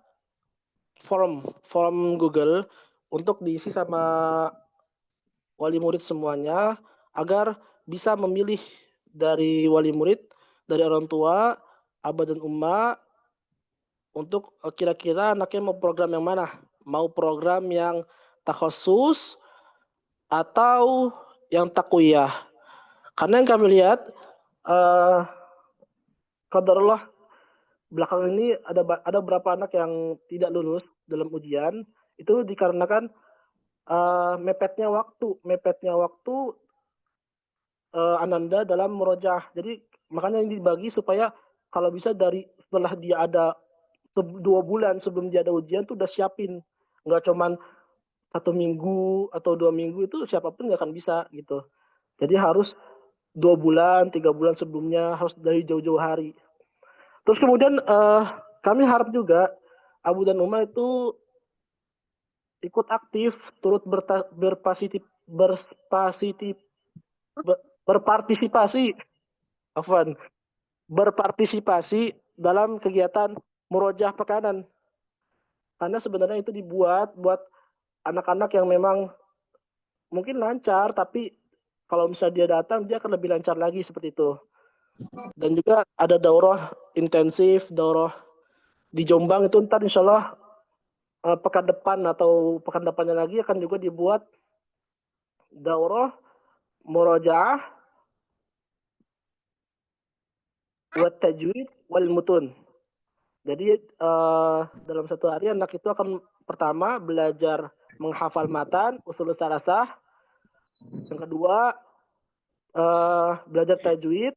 form Google untuk diisi sama wali murid semuanya agar bisa memilih dari wali murid, dari orang tua, abah dan umma untuk kira-kira anaknya mau program yang mana? Mau program yang takhusus atau yang takwiyah? Karena yang kami lihat qadarullah belakangan ini ada beberapa anak yang tidak lulus dalam ujian itu dikarenakan mepetnya waktu Ananda dalam murojaah. Jadi makanya ini dibagi supaya kalau bisa dari setelah dia ada 2 bulan sebelum dia ada ujian tuh udah siapin, nggak cuman 1 minggu atau 2 minggu, itu siapapun nggak akan bisa gitu. Jadi harus 2 bulan, 3 bulan sebelumnya, harus dari jauh-jauh hari. Terus kemudian kami harap juga Abu dan Uma itu ikut aktif, turut berpartisipasi dalam kegiatan murojaah pekanan. Karena sebenarnya itu dibuat buat anak-anak yang memang mungkin lancar, tapi kalau misalnya dia datang, dia akan lebih lancar lagi seperti itu. Dan juga ada daurah intensif, daurah di Jombang itu ntar insya Allah pekan depan atau pekan depannya lagi akan juga dibuat daurah murojaah wa tajwid wal mutun. Jadi dalam satu hari anak itu akan pertama belajar menghafal matan, usul salasah. Yang kedua belajar tajwid.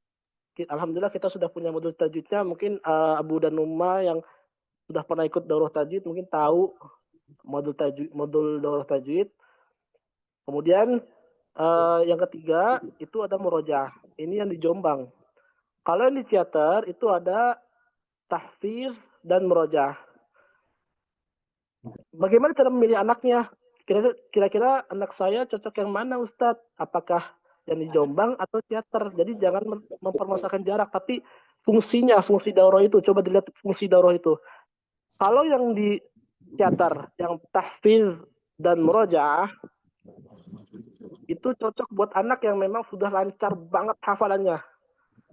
Alhamdulillah kita sudah punya modul tajwidnya. Mungkin Abu dan Numa yang sudah pernah ikut daurah tajwid mungkin tahu modul daurah tajwid. Kemudian yang ketiga itu ada murojaah. Ini yang di Jombang. Kalau yang di teater itu ada tahfiz dan murojaah. Bagaimana cara memilih anaknya? Kira-kira anak saya cocok yang mana, Ustadz? Apakah yang di Jombang atau teater? Jadi jangan mempermasalahkan jarak, tapi fungsi daurah itu. Coba dilihat fungsi daurah itu. Kalau yang di teater, yang tahfiz dan murojaah, itu cocok buat anak yang memang sudah lancar banget hafalannya.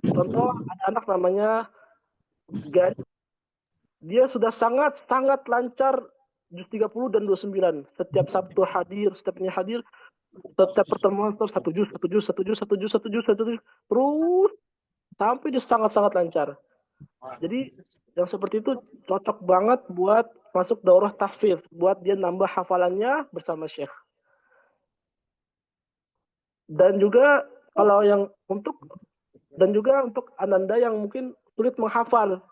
Contoh, ada anak namanya Gan. Dia sudah sangat lancar juz 30 dan 29. Setiap Sabtu hadir, setiapnya hadir, setiap pertemuan terus satu juz, terus sampai dia sangat lancar. Jadi yang seperti itu cocok banget buat masuk daurah tahfiz, buat dia nambah hafalannya bersama Syekh. Dan juga untuk Ananda yang mungkin sulit menghafal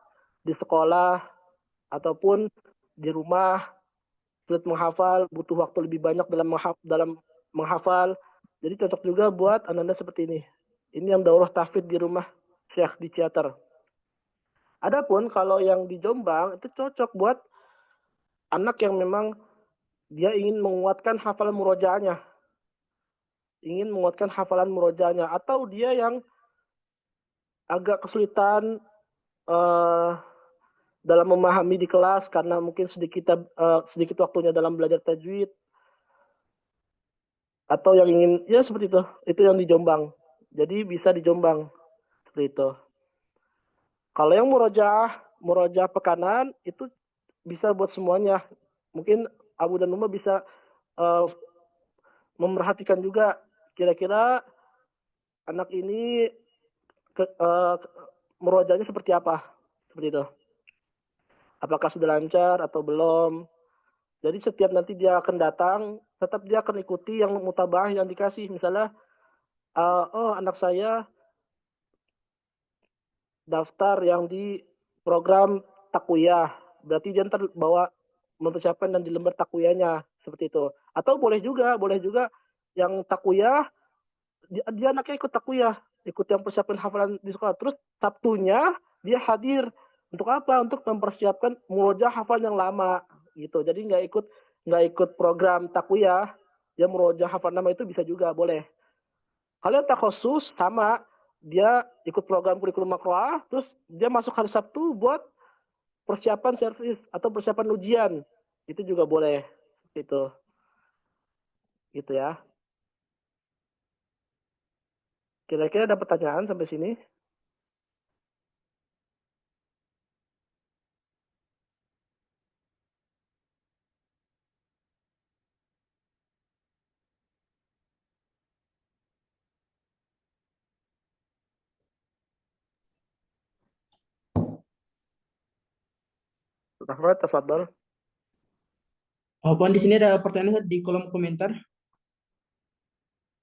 di sekolah ataupun di rumah, sulit menghafal, butuh waktu lebih banyak dalam menghafal. Jadi cocok juga buat Ananda seperti ini. Ini yang daurah tahfiz di rumah Syekh di teater. Adapun kalau yang di Jombang itu cocok buat anak yang memang dia ingin menguatkan hafalan murojaahnya. Atau dia yang agak kesulitan dalam memahami di kelas karena mungkin sedikit waktunya dalam belajar tajwid, atau yang ingin ya seperti itu yang di Jombang. Jadi bisa di Jombang seperti itu. Kalau yang murojaah pekanan itu bisa buat semuanya. Mungkin Abu dan Uma bisa memerhatikan juga kira-kira anak ini murojaahnya seperti apa, seperti itu. Apakah sudah lancar atau belum? Jadi setiap nanti dia akan datang, tetap dia akan ikuti yang mutabaah yang dikasih. Misalnya, oh anak saya daftar yang di program takwiyah, berarti dia ntar bawa mempersiapkan dan di lembar takwiyahnya seperti itu. Atau boleh juga yang takwiyah dia anaknya ikut takwiyah, ikut yang persiapan hafalan di sekolah. Terus Sabtunya dia hadir untuk apa? Untuk mempersiapkan murojaah hafalan yang lama gitu. Jadi nggak ikut program takwiyah, dia murojaah hafalan lama itu bisa juga boleh. Kalau yang takhusus sama, dia ikut program kurikulum makroah, terus dia masuk hari Sabtu buat persiapan servis atau persiapan ujian, itu juga boleh. Gitu ya. Kira-kira ada pertanyaan sampai sini? Rahmat, tafadhol. Puan, di sini ada pertanyaan di kolom komentar.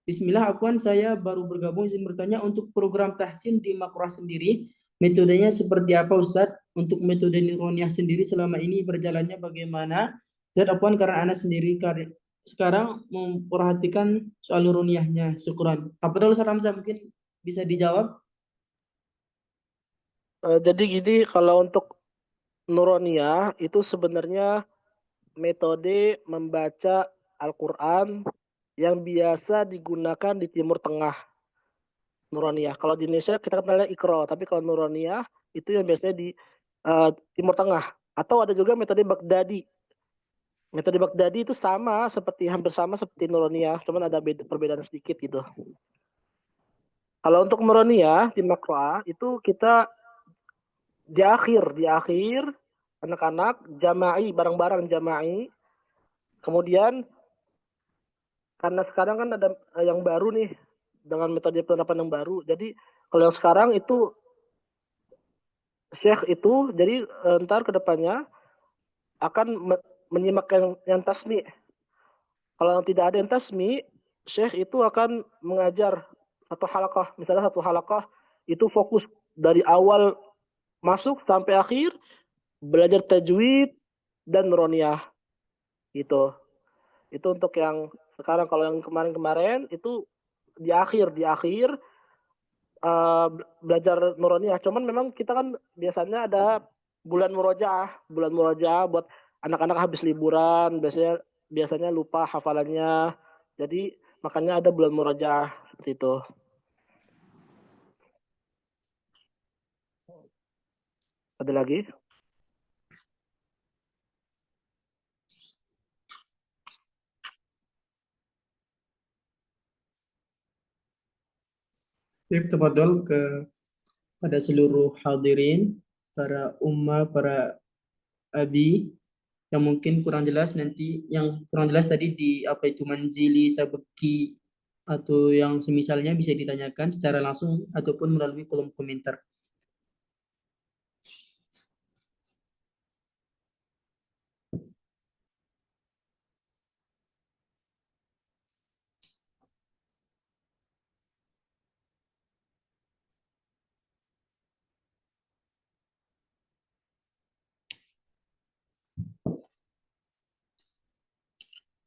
Bismillah, Puan, saya baru bergabung, izin bertanya untuk program tahsin di Makroah sendiri, metodenya seperti apa Ustadz? Untuk metode Nuroniah sendiri selama ini berjalannya bagaimana? Ustadz Puan, karena anak sendiri sekarang memperhatikan soal Nuroniahnya. Syukran. Tafadhol Ustadz Hamzah, mungkin bisa dijawab? Jadi gini, kalau untuk Nuroniah itu sebenarnya metode membaca Al-Quran yang biasa digunakan di Timur Tengah. Nuroniah. Kalau di Indonesia kita kenalnya Iqra, tapi kalau Nuroniah itu yang biasanya di Timur Tengah. Atau ada juga metode Baghdadi. Metode Baghdadi itu hampir sama seperti Nuroniah, cuman ada perbedaan sedikit gitu. Kalau untuk Nuroniah di Makroah itu kita di akhir anak-anak jama'i, bareng-bareng jama'i. Kemudian karena sekarang kan ada yang baru nih dengan metode penerapan yang baru. Jadi kalau yang sekarang itu Syekh itu jadi ntar ke depannya akan menyimak yang tasmi. Kalau tidak ada yang tasmi, Syekh itu akan mengajar satu halaqah. Misalnya satu halaqah itu fokus dari awal masuk sampai akhir belajar tajwid dan Nuroniah gitu. Itu untuk yang sekarang. Kalau yang kemarin-kemarin itu di akhir belajar Nuroniah. Cuman memang kita kan biasanya ada bulan murojaah buat anak-anak habis liburan, biasanya lupa hafalannya. Jadi makanya ada bulan murojaah seperti itu. Ada lagi? Baik, tafadhol pada seluruh hadirin, para ummah, para abi yang mungkin kurang jelas tadi di apa itu manzili, sabeki atau yang semisalnya bisa ditanyakan secara langsung ataupun melalui kolom komentar.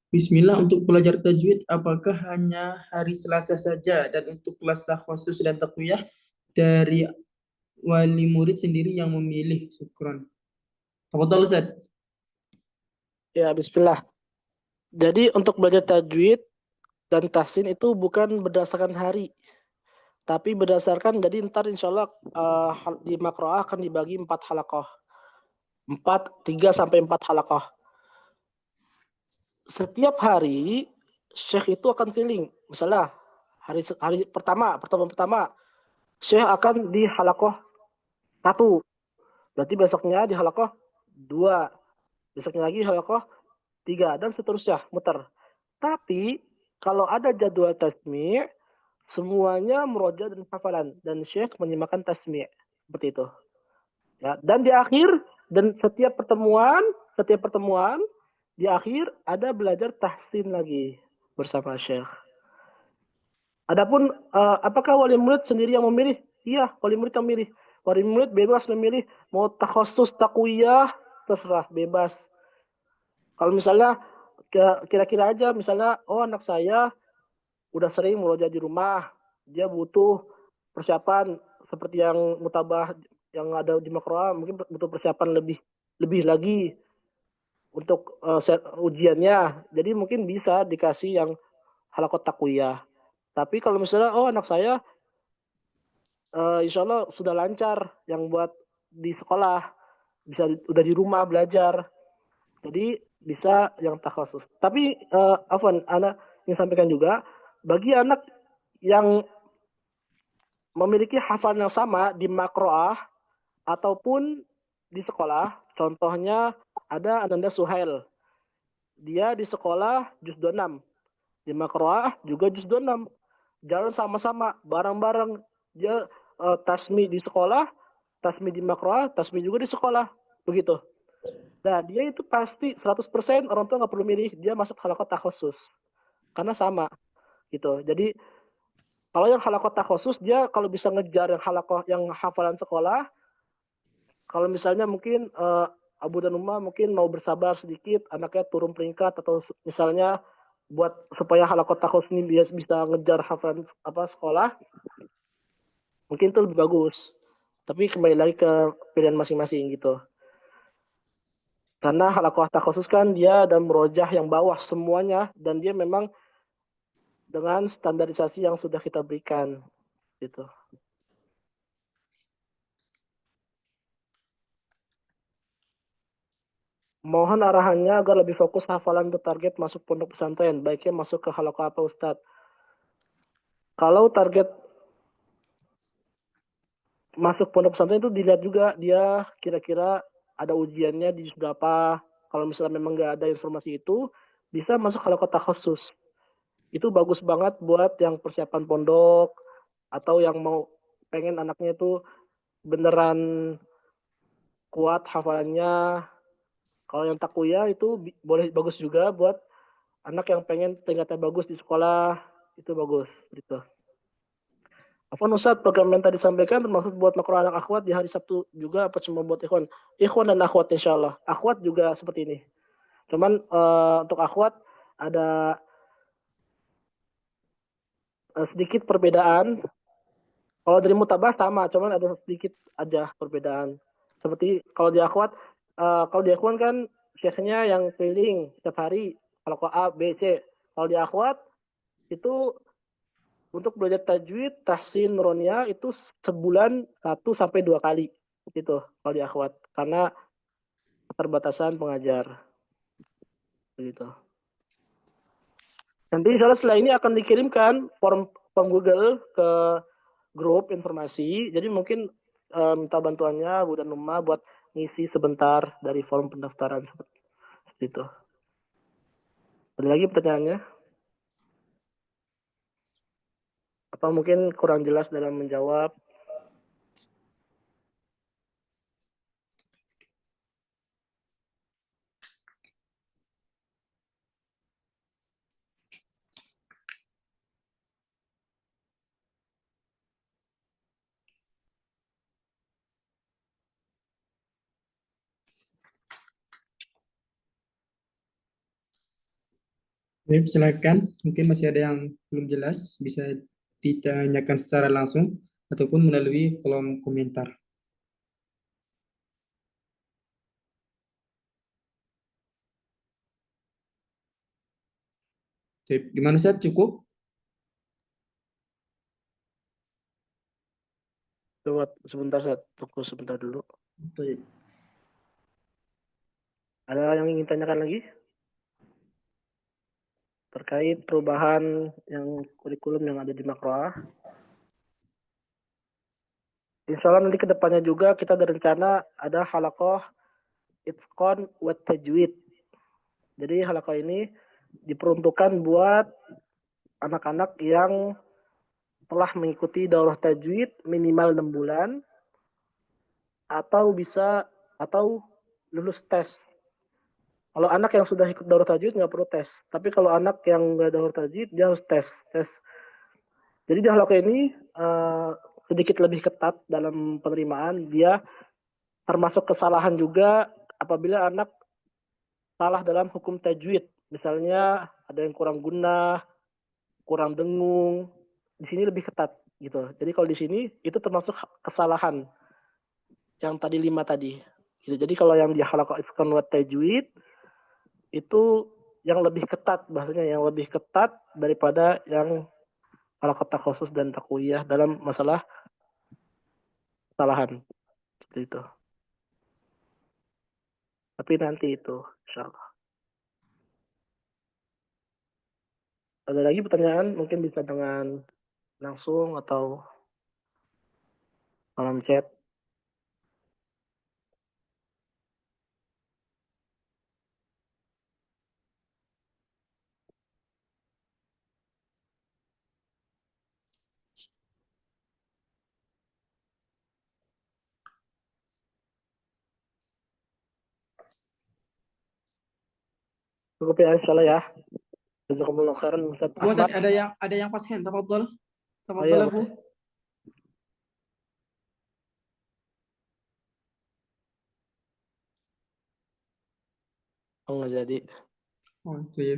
Bismillah, untuk belajar tajwid apakah hanya hari Selasa saja, dan untuk kelas khusus dan taqwiyah dari wali murid sendiri yang memilih? Syukran. Tafadhol Ustaz. Ya, bismillah. Jadi untuk belajar tajwid dan tahsin itu bukan berdasarkan hari, tapi berdasarkan, jadi ntar insya Allah di Makroah akan dibagi 4 halaqah. 3 sampai 4 halaqah. Setiap hari Syekh itu akan keliling. Misalnya hari pertama Syekh akan di halaqah 1. Berarti besoknya di halaqah 2. Besoknya lagi halaqah 3 dan seterusnya, muter. Tapi kalau ada jadwal tasmi', semuanya murojaah dan hafalan, dan Syekh menyimakkan tasmi' seperti itu. Ya, dan di akhir dan setiap pertemuan di akhir ada belajar tahsin lagi bersama Syekh. Adapun apakah wali murid sendiri yang memilih? Iya, wali murid yang memilih. Wali murid bebas memilih mau takhusus takwiyah, terserah, bebas. Kalau misalnya kira-kira aja misalnya, oh anak saya udah sering murojaah di rumah, dia butuh persiapan seperti yang mutabah yang ada di Makroa, mungkin butuh persiapan lebih lagi untuk ujiannya. Jadi mungkin bisa dikasih yang halaqat takwiyah. Tapi kalau misalnya oh anak saya insya Allah sudah lancar yang buat di sekolah, bisa udah di rumah belajar. Jadi bisa yang takhusus. Tapi Afwan, Ana ingin sampaikan juga bagi anak yang memiliki hafalan yang sama di makroah ataupun di sekolah, contohnya ada Ananda Suhail. Dia di sekolah juz 26, di makroah juga juz 26. Jalan sama-sama, bareng-bareng. Dia tasmi di sekolah, tasmi di makroah, tasmi juga di sekolah. Begitu. Nah, dia itu pasti 100% orang tua nggak perlu milih, dia masuk halaqah takhusus. Karena sama gitu. Jadi kalau yang halaqah takhusus dia kalau bisa ngejar yang halaqah yang hafalan sekolah, kalau misalnya mungkin Abu dan Umma mungkin mau bersabar sedikit, anaknya turun peringkat atau misalnya buat supaya halaqah takhusus ini bisa ngejar hafalan sekolah, mungkin itu lebih bagus. Tapi kembali lagi ke pilihan masing-masing gitu. Karena halaqah takhusus kan dia ada murojaah yang bawah semuanya dan dia memang dengan standarisasi yang sudah kita berikan gitu. Mohon arahannya agar lebih fokus hafalan untuk target masuk pondok pesantren, baiknya masuk ke halaqah apa Ustadz? Kalau target masuk pondok pesantren itu dilihat juga dia kira-kira ada ujiannya di berapa. Kalau misalnya memang nggak ada informasi itu, bisa masuk halaqah takhusus. Itu bagus banget buat yang persiapan pondok atau yang mau pengen anaknya itu beneran kuat hafalannya. Kalau yang takwiyah itu boleh bagus juga buat anak yang pengen tingkatnya bagus di sekolah, itu bagus gitu. Afwan Ustadz, program yang tadi disampaikan termasuk buat makro anak akhwat di hari Sabtu juga apa cuma buat ikhwan? Ikhwan dan akhwat insya Allah. Akhwat juga seperti ini. Cuman untuk akhwat ada sedikit perbedaan. Kalau dari mutabah sama, cuman ada sedikit aja perbedaan. Seperti kalau di akhwat, kalau di ikhwan kan syekhnya yang keliling setiap hari, kalau A, B, C. Kalau di akhwat itu untuk belajar tajwid, tahsin, nuronia itu sebulan 1 sampai 2 kali. Gitu kalau di akhwat. Karena keterbatasan pengajar. Begitu. Nanti insya Allah setelah ini akan dikirimkan form Google ke grup informasi. Jadi mungkin minta bantuannya Bu dan Umma buat ngisi sebentar dari form pendaftaran seperti itu. Ada lagi pertanyaannya? Atau mungkin kurang jelas dalam menjawab? Baik, silakan. Mungkin masih ada yang belum jelas, bisa ditanyakan secara langsung ataupun melalui kolom komentar. Baik, gimana Ustaz? Cukup? Coba sebentar, saya tunggu sebentar dulu. Baik. Ada yang ingin tanyakan lagi? Terkait perubahan yang kurikulum yang ada di Makroah. Insya Allah nanti kedepannya juga kita ada rencana ada halaqah itqan wa tajwid. Jadi halaqah ini diperuntukkan buat anak-anak yang telah mengikuti daurah tajwid minimal 6 bulan atau bisa atau lulus tes Kalau anak yang sudah ikut daurah tajwid nggak perlu tes. Tapi kalau anak yang nggak daurah tajwid dia harus tes. Jadi di halaqah ini sedikit lebih ketat dalam penerimaan. Dia termasuk kesalahan juga apabila anak salah dalam hukum tajwid. Misalnya ada yang kurang gunnah, kurang dengung. Di sini lebih ketat gitu. Jadi kalau di sini itu termasuk kesalahan yang tadi 5 tadi. Gitu. Jadi kalau yang di halaqah iskan wa tajwid itu yang lebih ketat, bahasanya yang lebih ketat daripada yang halaqah takhusus dan takwiyah dalam masalah kesalahan. Seperti itu. Tapi nanti itu insyaallah. Ada lagi pertanyaan mungkin bisa dengan langsung atau kolom chat. Cukup ya insyaallah ya. Jazakumullah khairan Ustaz Abu Ustaz, Ahmad. ada yang pas hand, tafadhol. Oh, iya, Tafadhol Abu. Oh, nggak jadi. Oh, itu ya.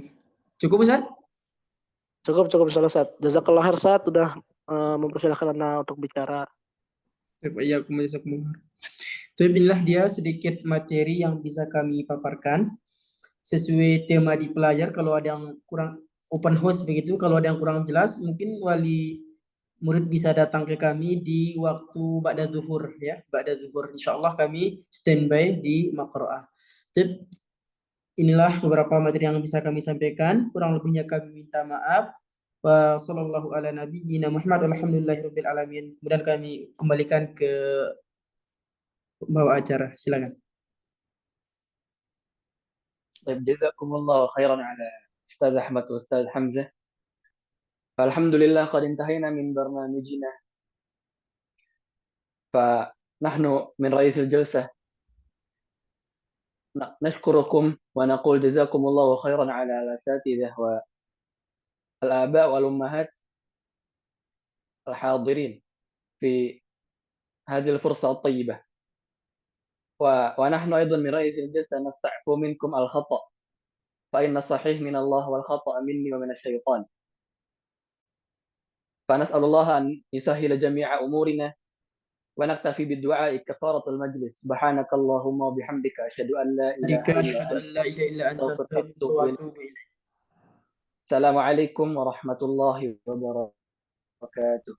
Cukup Ustaz? Cukup insyaallah Ustaz. Jazakallah khair Ustaz sudah mempersilahkan Anda untuk bicara. Ya, inilah dia sedikit materi yang bisa kami paparkan sesuai tema di pelajar. Kalau ada yang kurang open house begitu, kalau ada yang kurang jelas mungkin wali murid bisa datang ke kami di waktu ba'da zuhur ya, ba'da zuhur. Insyaallah kami standby di Maqra'ah. Inilah beberapa materi yang bisa kami sampaikan. Kurang lebihnya kami minta maaf. Wa sallallahu ala nabiyyina Muhammad alhamdulillahirabbil alamin. Kemudian kami kembalikan ke pembawa acara. Silakan. طيب جزاكم الله خيرا على أستاذ أحمد وأستاذ حمزة. فالحمد لله قد انتهينا من برنامجنا. فنحن من رئيس الجلسة نشكركم ونقول جزاكم الله خيرا على الأساتذة والآباء والأمهات الحاضرين في هذه الفرصة الطيبة. ونحن أيضا من رئيس الجلسة نستعفو منكم الخطأ، فإن الصحيح من الله والخطأ مني ومن الشيطان. فنسأل الله أن يسهل جميع أمورنا ونكتفي بالدعاء كفارة المجلس. سبحانك اللهم وبحمدك أشهد أن لا إله إلا أنت أستغفرك وأتوب إليك. السلام عليكم ورحمة الله وبركاته.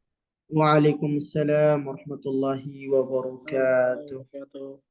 Waalaikumsalam warahmatullahi wabarakatuh.